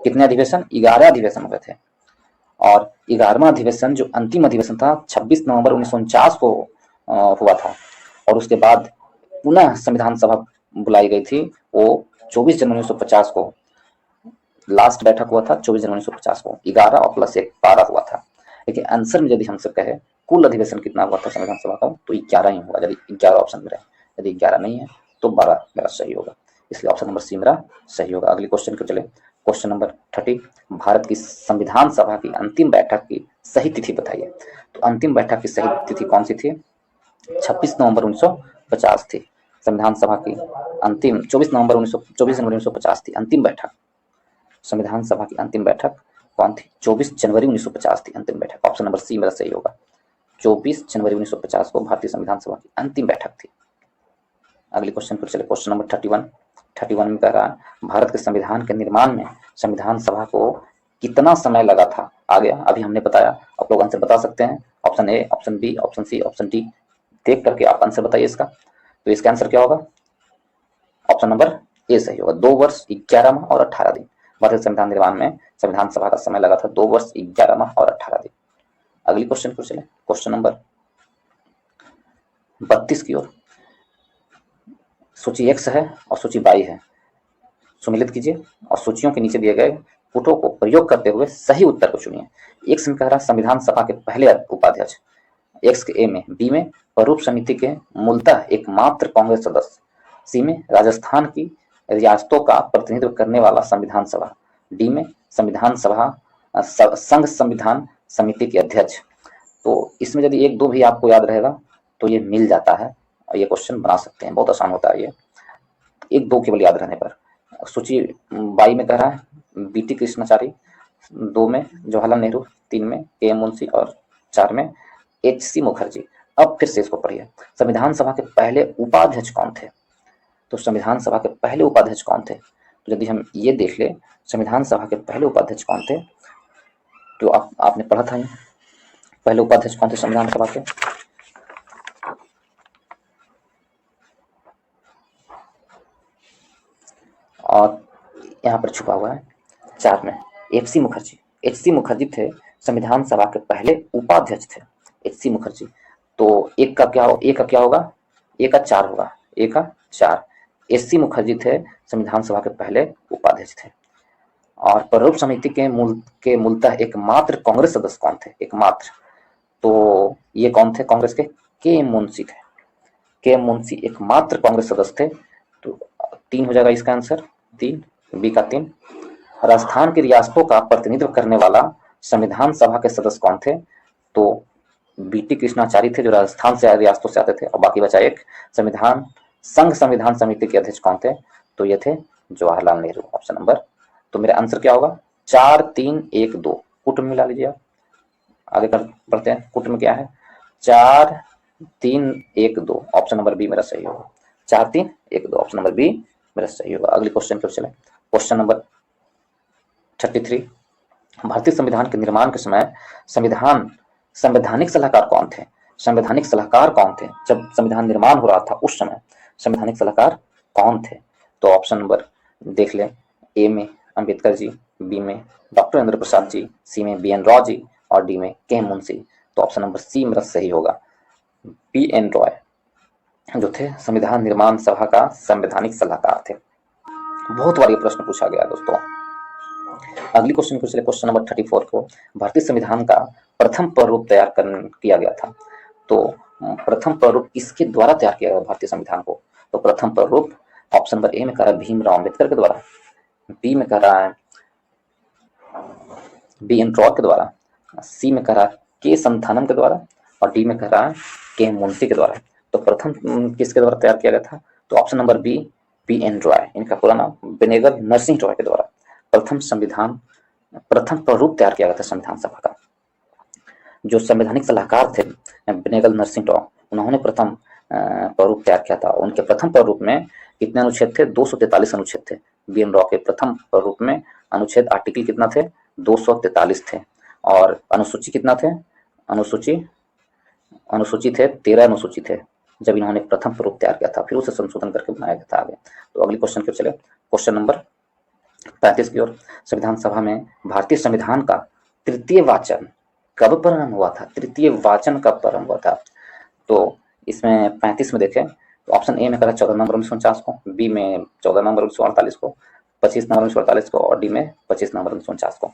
कितने अधिवेशन? 11 अधिवेशन हुए थे। और 11वां अधिवेशन जो अंतिम अधिवेशन था 26 नवंबर 1949 को हुआ था। और उसके बाद पुनः संविधान सभा बुलाई गई थी, वो 24 जनवरी 1950 को लास्ट बैठक हुआ था। 24 जनवरी 1950 को 11 और +1 12 हुआ था। लेकिन आंसर में यदि हमसे कहे कुल अधिवेशन कितना हुआ था संविधान सभा का, तो 11 ही होगा, यदि 11 ऑप्शन में रहे। यदि 11 नहीं है तो 12 मेरा सही होगा, इसलिए ऑप्शन नंबर सी मेरा सही होगा। अगले क्वेश्चन को चले, क्वेश्चन नंबर 30। भारत की संविधान सभा की अंतिम बैठक की सही तिथि बताइए। तो अंतिम बैठक की सही तिथि कौन सी थी? 26 नवंबर 1950 थी। संविधान सभा की अंतिम 24 जनवरी 1950 थी अंतिम बैठक। संविधान सभा की अंतिम बैठक कौन थी? 24 जनवरी 1950 थी अंतिम बैठक। ऑप्शन नंबर सी मेरा सही होगा। 24 जनवरी 1950 को भारतीय संविधान सभा की अंतिम बैठक थी। अगले क्वेश्चन पर चले, क्वेश्चन नंबर 31 में कह रहा है भारत के संविधान के निर्माण में संविधान सभा को कितना समय लगा था? आ गया, अभी हमने बताया, आप लोग आंसर बता सकते हैं। Option A, option B, option C, option D देख करके आप आंसर बताइए इसका। तो इसका आंसर क्या होगा? ऑप्शन नंबर ए सही होगा। 2 वर्ष 11 माह और 18 दिन भारतीय संविधान निर्माण में संविधान सभा का समय लगा था, 2 वर्ष 11 माह और 18 दिन। अगली क्वेश्चन पर चले, क्वेश्चन नंबर 32 की ओर। सूची एक्स है और सूची वाई है, सुमिलित कीजिए और सूचियों के नीचे दिए गए पुटों को प्रयोग करते हुए सही उत्तर को चुनिए। एक्स में कह रहा संविधान सभा के पहले उपाध्यक्ष, एक्स के ए में। बी में प्रारूप समिति के मूलतः एकमात्र कांग्रेस सदस्य। सी में राजस्थान की रियासतों का प्रतिनिधित्व करने वाला संविधान सभा। डी में संविधान सभा संघ संविधान समिति के अध्यक्ष। तो इसमें यदि 1 2 भी आपको याद रहेगा तो ये मिल जाता है और ये क्वेश्चन बना सकते हैं, बहुत आसान होता है ये, 1 2 केवल याद रहने पर। सूची बाई में कह रहा है बीटी कृष्णाचारी, 2 में जवाहरलाल नेहरू, 3 में के एम मुंशी और 4 में एच.सी. मुखर्जी। अब फिर से इसको पढ़िए, संविधान सभा के पहले उपाध्यक्ष कौन थे? तो संविधान सभा के पहले उपाध्यक्ष कौन थे? तो यदि हम ये देख ले संविधान सभा के पहले उपाध्यक्ष कौन थे, तो आपने पढ़ा था पहले उपाध्यक्ष कौन थे संविधान सभा के? और यहाँ पर छुपा हुआ है 4 में एच.सी. मुखर्जी। एच.सी. मुखर्जी थे संविधान सभा के पहले उपाध्यक्ष थे, एच.सी. मुखर्जी। तो एक का क्या होगा? ए का 4 होगा, ए का 4। एच.सी. मुखर्जी थे संविधान सभा के पहले उपाध्यक्ष थे। और प्रारूप समिति के मूलतः एकमात्र कांग्रेस सदस्य कौन थे? एकमात्र, तो ये कौन थे कांग्रेस के? के एम मुंशी थे। के एम मुंशी एकमात्र कांग्रेस सदस्य थे। तो 3 हो जाएगा इसका आंसर, 3, बी का 3। राजस्थान की रियासतों का प्रतिनिधित्व करने वाला संविधान सभा के सदस्य कौन थे? तो बीटी कृष्णाचारी थे जो राजस्थान से रियासतों से आते थे, और बाकी बचा एक। संघ संविधान समिति के अध्यक्ष कौन थे? तो ये थे जवाहरलाल नेहरू, ऑप्शन नंबर। तो मेरा आंसर क्या होगा? 4 3 1 2, कूट में मिला लीजिए आप। आगे बढ़ते हैं, कूट में क्या है? 4 3 1 2, ऑप्शन नंबर बी मेरा सही होगा। 4 3 1 2, ऑप्शन नंबर बी मेरा सही होगा। अगले क्वेश्चन पर चले, क्वेश्चन नंबर 33। भारतीय संविधान के निर्माण के समय संवैधानिक सलाहकार कौन थे? संवैधानिक सलाहकार कौन थे जब संविधान निर्माण हो रहा था उस समय? संवैधानिक सलाहकार कौन थे? तो ऑप्शन नंबर देख लें, ए में अंबेडकर जी, बी में डॉक्टर राजेंद्र प्रसाद जी, सी में बी एन राव जी और डी में के एम मुंशी। तो ऑप्शन नंबर सी मेरा सही होगा। बी एन रॉय जो थे संविधान निर्माण सभा का संवैधानिक सलाहकार थे। बहुत बार ये प्रश्न पूछा गया दोस्तों। अगली क्वेश्चन को चलिए, क्वेश्चन नंबर 34 को। भारतीय संविधान का प्रथम प्रारूप तैयार किया गया था। तो प्रथम प्रारूप किसके द्वारा तैयार किया गया भारतीय संविधान को? तो प्रथम प्रारूप ऑप्शन नंबर ए में कह रहा है भीमराव अम्बेडकर के द्वारा, बी में कह रहा है बी एन रॉय के द्वारा, सी में कह रहा है के संथानम के द्वारा और डी में कह रहा है के मुंशी के द्वारा। तो प्रथम किसके द्वारा तैयार किया गया था? तो option number B, B N Roy, इनका पूरा नाम बेनेगल नरसिंह रॉय के द्वारा प्रथम प्रारूप तैयार किया गया था संविधान सभा का। जो संवैधानिक सलाहकार थे बेनेगल नरसिंह राव, उन्होंने प्रथम प्रारूप तैयार किया था। उनके प्रथम प्रारूप में कितने अनुच्छेद थे? 243 अनुच्छेद थे। BN राव के प्रथम प्रारूप में अनुच्छेद आर्टिकल कितना थे? 243 थे। और अनुसूची कितना थे? अनुसूची थे 13 अनुसूची थे जब इन्होंने प्रथम प्रारूप तैयार किया था, फिर उसे संशोधन करके बनाया गया था आगे। तो अगली क्वेश्चन की चले, क्वेश्चन नंबर 35 की ओर। संविधान सभा में भारतीय संविधान का तृतीय वाचन कब प्रारंभ हुआ था? तृतीय वाचन कब प्रारंभ हुआ था? तो इसमें 35 में देखें तो ऑप्शन ए में करा 14 नवंबर 1949 को, बी में 14 नवंबर 1948 को, 25 नवंबर 1948 को और डी में 25 नवंबर 1949 को।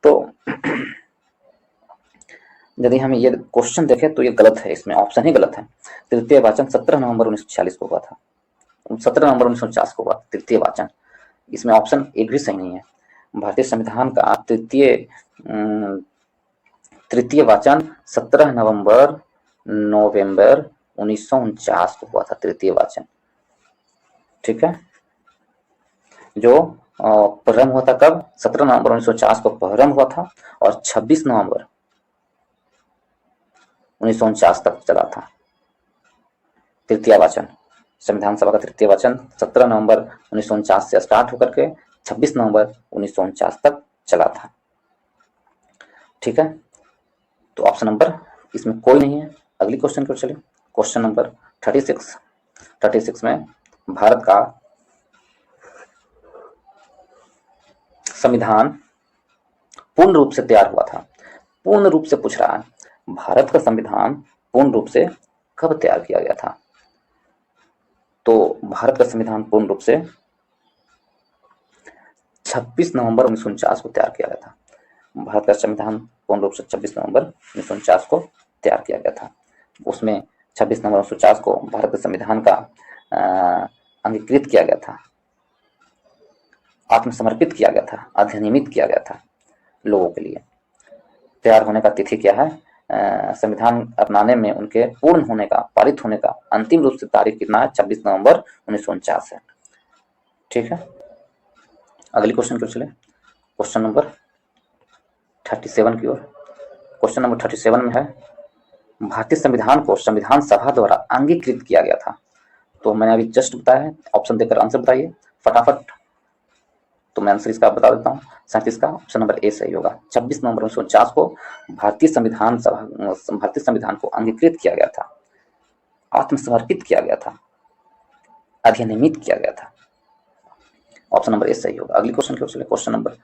तो यदि हम ये क्वेश्चन देखें तो ये गलत है, इसमें ऑप्शन ही गलत है। तृतीय वाचन 17 नवंबर 1946 को हुआ था, 17 नवंबर 1949 को हुआ तृतीय वाचन। इसमें ऑप्शन एक भी सही नहीं है। भारतीय संविधान का तृतीय वाचन 17 नवंबर 1949 को हुआ था, तृतीय वाचन। ठीक है, जो प्रारंभ हुआ था कब? 17 नवंबर 1949 को प्रारंभ हुआ था और 26 नवंबर 1949 तक चला था तृतीय वाचन। संविधान सभा का तृतीय वाचन 17 नवंबर 1949 से स्टार्ट होकर के 26 नवंबर 1949 तक चला था। ठीक है, तो ऑप्शन नंबर इसमें कोई नहीं है। अगली क्वेश्चन की ओर चलिए, क्वेश्चन नंबर 36 में भारत का संविधान पूर्ण रूप से तैयार हुआ था। पूर्ण रूप से पूछ रहा है, भारत का संविधान पूर्ण रूप से कब तैयार किया गया था? तो भारत का संविधान पूर्ण रूप से 26 नवंबर 1949 को तैयार किया गया था। भारत का संविधान पूर्ण रूप से 26 नवंबर 1949 को तैयार किया गया था। उसमें 26 नवंबर 1949 को भारत के संविधान का अंगीकृत किया गया था, आत्मसमर्पित किया गया था, अधिनियमित किया गया था लोगों के लिए। तैयार होने का तिथि क्या है? संविधान अपनाने में उनके पूर्ण होने का, पारित होने का अंतिम रूप से तारीख कितना है? 26 नवंबर 1949 है। ठीक है, अगली क्वेश्चन की ओर चले, क्वेश्चन नंबर 37 की ओर। क्वेश्चन नंबर 37 में है, भारतीय संविधान को संविधान सभा द्वारा अंगीकृत किया गया था। तो मैंने अभी जस्ट बताया है, ऑप्शन देकर आंसर बताइए फटाफट। तो मैं आंसर इसका बता देता हूँ, 37 का ऑप्शन नंबर ए सही होगा। 26 नवंबर 1949 को भारतीय संविधान को अंगीकृत किया गया था, आत्मसमर्पित किया गया था, अधिनियमित किया गया था। ऑप्शन नंबर ए सही होगा। अगली क्वेश्चन की ओर चले, क्वेश्चन नंबर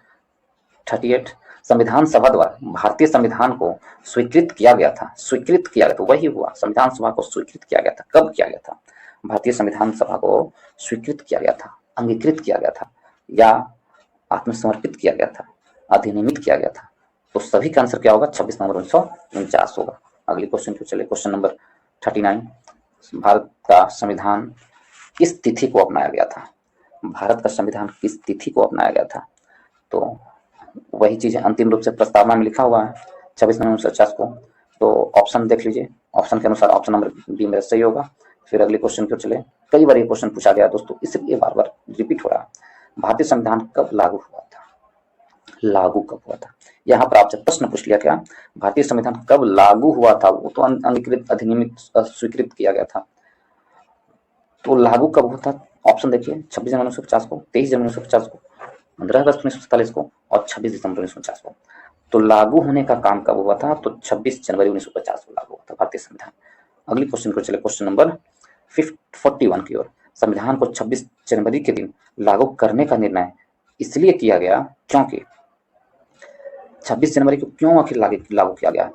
38, संविधान सभा द्वारा भारतीय संविधान को स्वीकृत किया गया था। स्वीकृत किया गया था, वही हुआ, संविधान सभा को स्वीकृत किया गया था। कब किया गया था? भारतीय संविधान सभा को स्वीकृत किया गया था, अंगीकृत किया गया था, या आत्मसमर्पित किया गया था, अधिनियमित किया गया था। तो सभी का आंसर क्या होगा? 26 नवंबर 1949 होगा। अगली क्वेश्चन की चले, क्वेश्चन नंबर 39, भारत का संविधान किस तिथि को अपनाया गया था? भारत का संविधान किस तिथि को अपनाया गया था? तो वही चीज अंतिम रूप से प्रस्तावना में लिखा हुआ है 26 नवंबर 1950 को। तो ऑप्शन देख लीजिए, ऑप्शन के अनुसार ऑप्शन नंबर बी मेरा सही होगा। फिर अगले क्वेश्चन की ओर चले। कई बार ये क्वेश्चन पूछा गया दोस्तों, इसलिए बार बार रिपीट हो रहा है। भारतीय संविधान कब लागू हुआ था? लागू कब हुआ था? यहाँ पर आपसे प्रश्न पूछ लिया क्या, भारतीय संविधान कब लागू हुआ था? वो तो अंगीकृत, अधिनियमित, स्वीकृत किया गया था। तो लागू कब हुआ था? ऑप्शन देखिए, 26 जनवरी 1950 को, 23 जनवरी 1950 को, 15 अगस्त 1947 को और 26 दिसंबर 1949 को। तो लागू होने का काम कब हुआ था? तो 26 जनवरी 1950 को लागू हुआ था भारतीय संविधान। अगली क्वेश्चन को चले, क्वेश्चन नंबर 41 की ओर। संविधान को 26 जनवरी के दिन लागू करने का निर्णय इसलिए किया गया क्योंकि 26 जनवरी को क्यों आखिर लागू किया गया?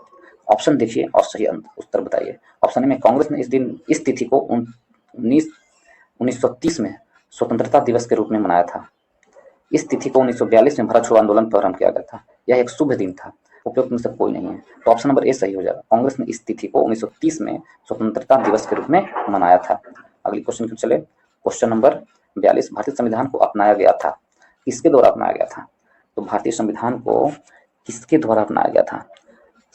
ऑप्शन देखिए और सही उत्तर बताइए। ऑप्शन में, कांग्रेस ने इस तिथि को 1930 में स्वतंत्रता दिवस के रूप में मनाया था। इस तिथि को 1942 में भारत छोड़ो आंदोलन प्रारंभ किया गया था। यह एक शुभ दिन था। उपयुक्त में से कोई नहीं है, तो ऑप्शन नंबर ए सही हो जाएगा। कांग्रेस ने इस तिथि को 1930 में स्वतंत्रता दिवस के रूप में मनाया था। अगली क्वेश्चन की चले, क्वेश्चन नंबर 42, भारतीय संविधान को अपनाया गया था, किसके द्वारा अपनाया गया था? तो भारतीय संविधान को किसके द्वारा अपनाया गया था?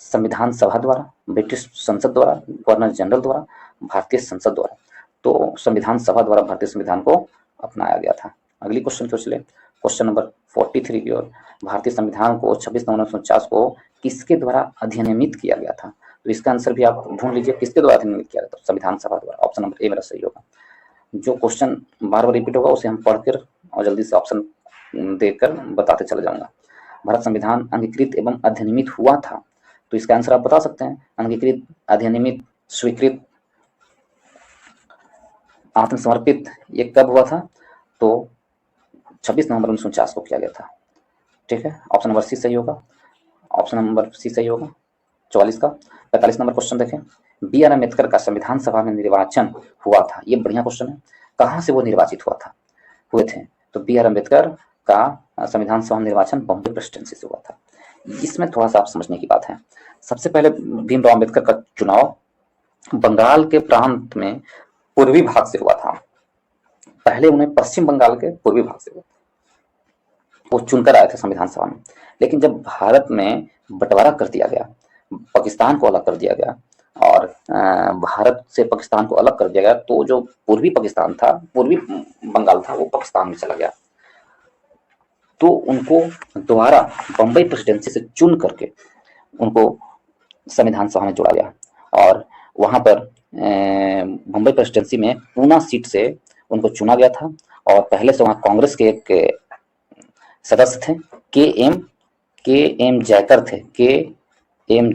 संविधान सभा द्वारा, ब्रिटिश संसद द्वारा, गवर्नर जनरल द्वारा, भारतीय संसद द्वारा। तो संविधान सभा द्वारा भारतीय संविधान को अपनाया गया था। अगली क्वेश्चन की चले, क्वेश्चन नंबर 43 की ओर, भारतीय संविधान को 26 नवंबर 1949 को किसके द्वारा अधिनियमित किया गया था? तो इसका आंसर भी आप ढूंढ लीजिए, किसके द्वारा अधिनियमित किया गया था? संविधान सभा द्वारा। ऑप्शन नंबर ए मेरा सही होगा। जो क्वेश्चन बार बार रिपीट होगा उसे हम पढ़कर और जल्दी से ऑप्शन देकर बताते चले जाऊंगा। भारत संविधान अंगीकृत एवं अधिनियमित हुआ था, तो इसका आंसर आप बता सकते हैं। अंगीकृत, अधिनियमित, स्वीकृत, आत्मसमर्पित, ये कब हुआ था? तो 26 नवंबर 1949 को किया गया था। ठीक है, ऑप्शन नंबर सी सही होगा। ऑप्शन नंबर सी सही होगा 44 का। 45 नंबर क्वेश्चन देखें, बी आर अम्बेडकर का संविधान सभा में निर्वाचन हुआ था। ये बढ़िया क्वेश्चन है। कहाँ से वो निर्वाचित हुए थे? तो बी आर अम्बेडकर का संविधान सभा में निर्वाचन बॉम्बे प्रेसिडेंसी से हुआ था। इसमें थोड़ा सा आप समझने की बात है। सबसे पहले भीमराव अम्बेडकर का चुनाव बंगाल के प्रांत में पूर्वी भाग से हुआ था। पहले उन्हें पश्चिम बंगाल के पूर्वी भाग से हुआ, वो चुनकर आए थे संविधान सभा में। लेकिन जब भारत में बंटवारा कर दिया गया, पाकिस्तान को अलग कर दिया गया और भारत से पाकिस्तान को अलग कर दिया गया, तो जो पूर्वी पाकिस्तान था, पूर्वी बंगाल था, वो पाकिस्तान में चला गया। तो उनको दोबारा बम्बई प्रेसिडेंसी से चुन करके उनको संविधान सभा में जोड़ा गया और वहां पर बम्बई प्रेसिडेंसी में पूना सीट से उनको चुना गया था। और पहले से वहां कांग्रेस के एक सदस्य थे, के एम जयकर थे। के एम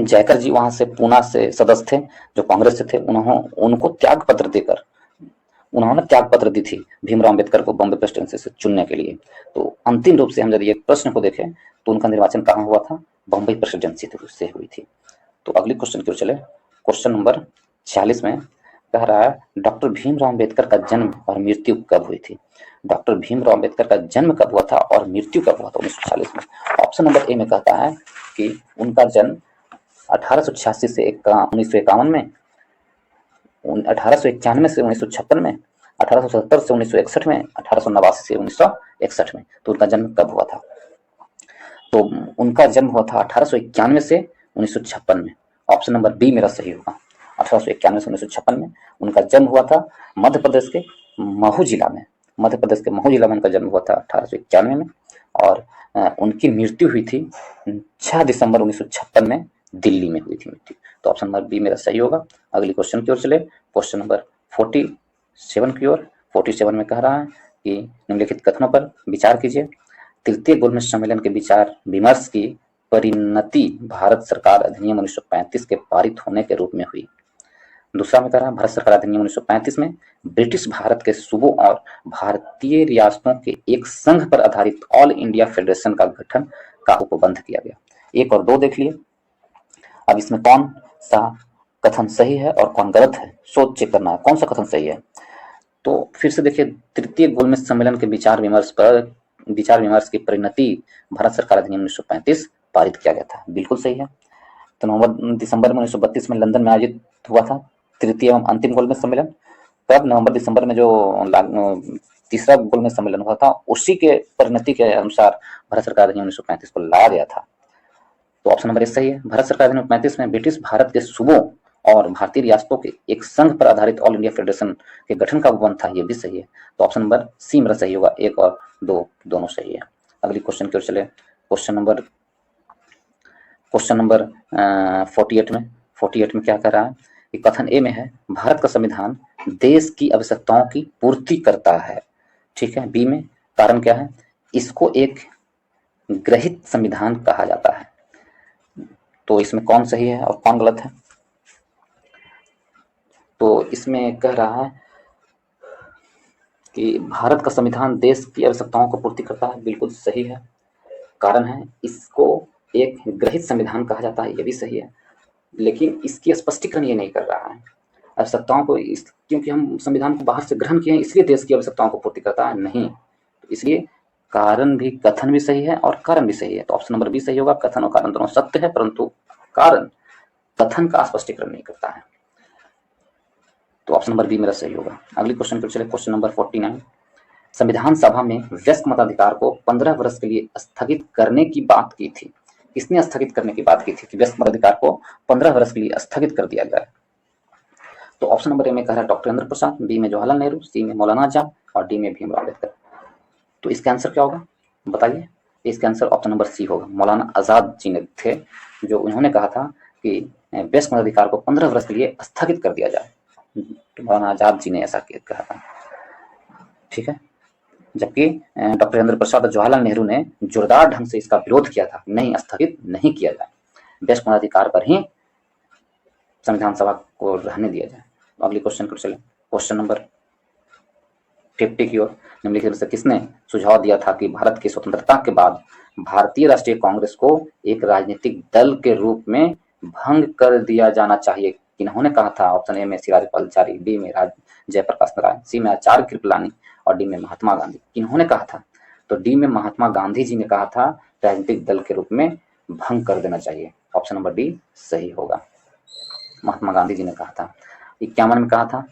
जयकर जी वहां से पूना से सदस्य थे, जो कांग्रेस से थे। उनको त्याग पत्र देकर उन्होंने त्याग पत्र दी थी भीमराव अम्बेडकर को बॉम्बे प्रेसिडेंसी से चुनने के लिए। तो अंतिम रूप से हम यदि एक प्रश्न को देखें तो उनका निर्वाचन कहाँ हुआ था? बॉम्बे प्रेसिडेंसी से हुई थी। तो अगली क्वेश्चन की ओर चले। क्वेश्चन नंबर 46 में कह रहा है, डॉक्टर भीमराव अम्बेडकर का जन्म और मृत्यु कब हुई थी? डॉक्टर भीमराव अम्बेडकर का जन्म कब हुआ था और मृत्यु कब हुआ था 1946 में? ऑप्शन नंबर ए में कहता है कि उनका जन्म 1886 से 1951 में, 1891 से 1956 में, 1870 से 1961 में, 1889 से 1961 में। तो उनका जन्म कब हुआ था? तो उनका जन्म हुआ था 1891 से 1956 में। ऑप्शन नंबर बी मेरा सही होगा। 1891 से 1956 में उनका जन्म हुआ था मध्य प्रदेश के महू जिला में। मध्य प्रदेश के महू जिला में उनका जन्म हुआ था 1891 में और उनकी मृत्यु हुई थी 6 दिसंबर 1956 में, दिल्ली में हुई थी मृत्यु। तो ऑप्शन नंबर बी मेरा सही होगा। अगली क्वेश्चन की ओर चले। क्वेश्चन नंबर 47 की ओर। 47 में कह रहा है कि निम्नलिखित कथनों पर विचार कीजिए। तृतीय गोलमेज सम्मेलन के विचार विमर्श की परिणति भारत सरकार अधिनियम 1935 के पारित होने के रूप में हुई। दूसरा में कह रहा है, भारत सरकार अधिनियम 1935 में ब्रिटिश भारत के सूबों और भारतीय रियासतों के एक संघ पर आधारित ऑल इंडिया फेडरेशन का गठन का उपबंध किया गया। 1 और 2 देख लिए। अब इसमें कौन सा कथन सही है और कौन गलत है, सोच चेक करना है कौन सा कथन सही है। तो फिर से देखिए, तृतीय गोलमेज सम्मेलन के विचार विमर्श की परिणति भारत सरकार अधिनियम 1935 पारित किया गया था, बिल्कुल सही है। तो नवंबर दिसंबर में 1932 में लंदन में आयोजित हुआ था तृतीय एवं अंतिम गोलमेज सम्मेलन। तब नवंबर दिसंबर में जो तीसरा गोलमेज सम्मेलन हुआ था, उसी के परिणति के अनुसार भारत सरकार अधिनियम 1935 को लाया गया था। तो ऑप्शन नंबर ए सही है। भारत सरकार अधिनियम 1935 में ब्रिटिश भारत के सूबों और भारतीय रियासतों के एक संघ पर आधारित ऑल इंडिया फेडरेशन के गठन का उपबंध था, ये भी सही है। तो ऑप्शन नंबर सी मेरा सही होगा। 1 और 2 दोनों सही है। अगली क्वेश्चन की ओर चले। क्वेश्चन नंबर 48 में क्या कह रहा है कि कथन ए में है, भारत का संविधान देश की आवश्यकताओं की पूर्ति करता है। ठीक है। बी में कारण क्या है, इसको एक ग्रहित संविधान कहा जाता है। तो इसमें कौन सही है और कौन गलत है? तो इसमें कह रहा है कि भारत का संविधान देश की आवश्यकताओं को पूर्ति करता है, बिल्कुल सही है। कारण है, इसको एक ग्रहित संविधान कहा जाता है, यह भी सही है। लेकिन इसकी स्पष्टीकरण ये नहीं कर रहा है आवश्यकताओं को, क्योंकि हम संविधान को बाहर से ग्रहण किए हैं इसलिए देश की आवश्यकताओं को पूर्ति करता है, नहीं। तो इसलिए कारण भी, कथन भी सही है और कारण भी सही है। तो ऑप्शन नंबर बी सही होगा। कथन और कारण दोनों सत्य है, परंतु कारण कथन का स्पष्टीकरण नहीं करता है। तो ऑप्शन नंबर बी मेरा सही होगा। अगली क्वेश्चन पर चले। क्वेश्चन नंबर 49, संविधान सभा में वयस्क मताधिकार को 15 वर्ष के लिए स्थगित करने की बात की थी। किसने स्थगित करने की बात की थी कि वयस्क मताधिकार को 15 वर्ष के लिए स्थगित कर दिया जाए? तो ऑप्शन नंबर ए में कह रहा है डॉक्टर राजेंद्र प्रसाद, बी में जवाहरलाल नेहरू, सी में मौलाना आजाद और डी में भीमराव अम्बेडकर। तो इसका आंसर क्या होगा बताइए? इसका आंसर ऑप्शन नंबर सी होगा। मौलाना आजाद जी ने थे जो उन्होंने कहा था कि बेस्ट मताधिकार को 15 वर्ष के लिए स्थगित कर दिया जाए। तो मौलाना आजाद जी ने ऐसा कहा था, ठीक है। जबकि डॉक्टर राजेंद्र प्रसाद और जवाहरलाल नेहरू ने जोरदार ढंग से इसका विरोध किया था, नहीं स्थगित नहीं किया जाए, बेस्ट मताधिकार पर ही संविधान सभा को रहने दिया जाए। अगले क्वेश्चन को चले, क्वेश्चन नंबर 50 की ओर। निम्नलिखित में से किसने सुझाव दिया था कि भारत की स्वतंत्रता के बाद भारतीय राष्ट्रीय कांग्रेस को एक राजनीतिक दल के रूप में भंग कर दिया जाना चाहिए? किन्होंने कहा था? ऑप्शन ए में सिराज पालचारी, बी में जयप्रकाश नारायण, सी में आचार्य कृपलानी और डी में महात्मा गांधी। किन्होंने कहा था? तो डी में महात्मा गांधी जी ने कहा था राजनीतिक दल के रूप में भंग कर देना चाहिए। ऑप्शन नंबर डी सही होगा, महात्मा गांधी जी ने कहा था। 51 में कहा था,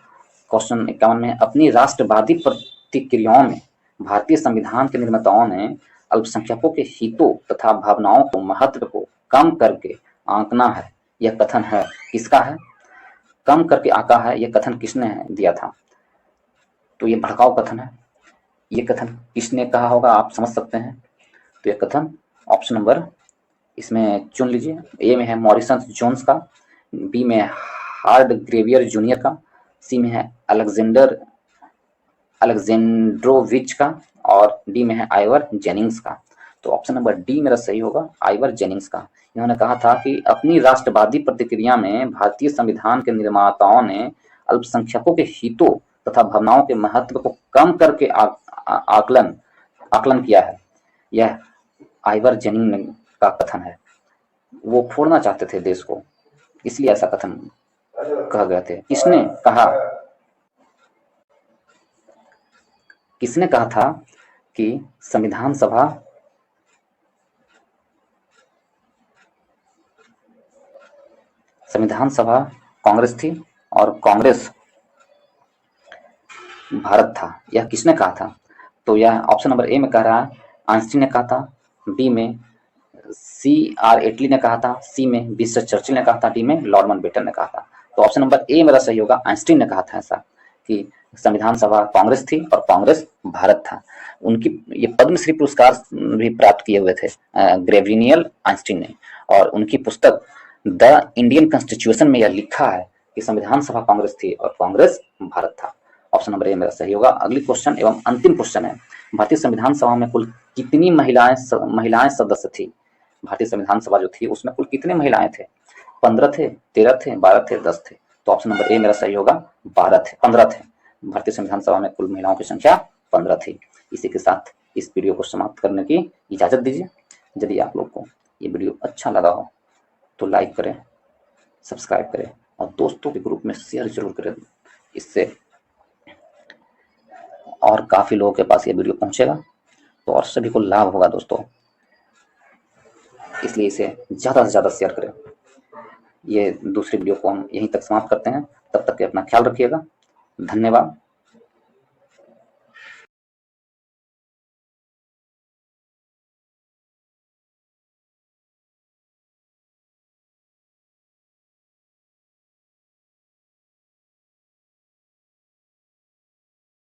क्वेश्चन 51 में, अपनी राष्ट्रवादी प्रतिक्रियाओं में भारतीय संविधान के निर्माताओं ने अल्पसंख्यकों के हितों तथा भावनाओं को महत्व को कम करके आंकना है, यह कथन है किसका है? कम करके आंका है, यह कथन किसने दिया था? तो ये भड़काऊ कथन है। ये कथन किसने कहा होगा आप समझ सकते हैं। तो यह कथन ऑप्शन नंबर इसमें चुन लीजिए। ए में है मॉरिसन जोन्स का, बी में हार्ड ग्रेवियर जूनियर का, सी में है अलेक्जेंड्रोविच का और डी में है आइवर जेनिंग्स का। तो ऑप्शन नंबर डी मेरा सही होगा, आइवर जेनिंग्स का। इन्होंने कहा था कि अपनी राष्ट्रवादी प्रतिक्रिया में भारतीय संविधान के निर्माताओं ने अल्पसंख्यकों के हितों तथा भावनाओं के महत्व को कम करके आकलन किया है। यह आइवर जेनिंग का कथन है। वो फोड़ना चाहते थे देश को, इसलिए ऐसा कथन कह गए थे। किसने कहा था कि संविधान सभा कांग्रेस थी और कांग्रेस भारत था? यह किसने कहा था? तो यह ऑप्शन नंबर ए में कह रहा है आइंस्टीन ने कहा था, बी में C.R. एटली ने कहा था, सी में विंस्टन चर्चिल ने कहा था, डी में लॉर्ड माउंटबेटन ने कहा था। तो ऑप्शन नंबर ए मेरा सही होगा, आइंस्टीन ने कहा था ऐसा कि संविधान सभा कांग्रेस थी और कांग्रेस भारत था। उनकी ये पद्मश्री पुरस्कार भी प्राप्त किए हुए थे ग्रेविनियल आइंस्टीन ने, और उनकी पुस्तक द इंडियन कॉन्स्टिट्यूशन में यह लिखा है कि संविधान सभा कांग्रेस थी और कांग्रेस भारत था। ऑप्शन नंबर ए मेरा सही होगा। अगली क्वेश्चन एवं अंतिम क्वेश्चन है, भारतीय संविधान सभा में कुल कितनी महिलाएं सदस्य थी? भारतीय संविधान सभा जो थी उसमें कुल कितने महिलाएं थे? 15 थे, 13 थे, 12 थे, 10 थे? तो ऑप्शन नंबर ए मेरा सही होगा, 15 थे। भारतीय संविधान सभा में कुल महिलाओं की संख्या 15 थी। इसी के साथ इस वीडियो को समाप्त करने की इजाजत दीजिए। यदि आप लोग को ये वीडियो अच्छा लगा हो तो लाइक करें, सब्सक्राइब करें और दोस्तों के ग्रुप में शेयर जरूर करें। इससे और काफी लोगों के पास ये वीडियो पहुंचेगा तो और सभी को लाभ होगा दोस्तों, इसलिए इसे ज्यादा से ज्यादा शेयर करें। ये दूसरी वीडियो को हम यहीं तक समाप्त करते हैं, तब तक के अपना ख्याल रखिएगा। धन्यवाद।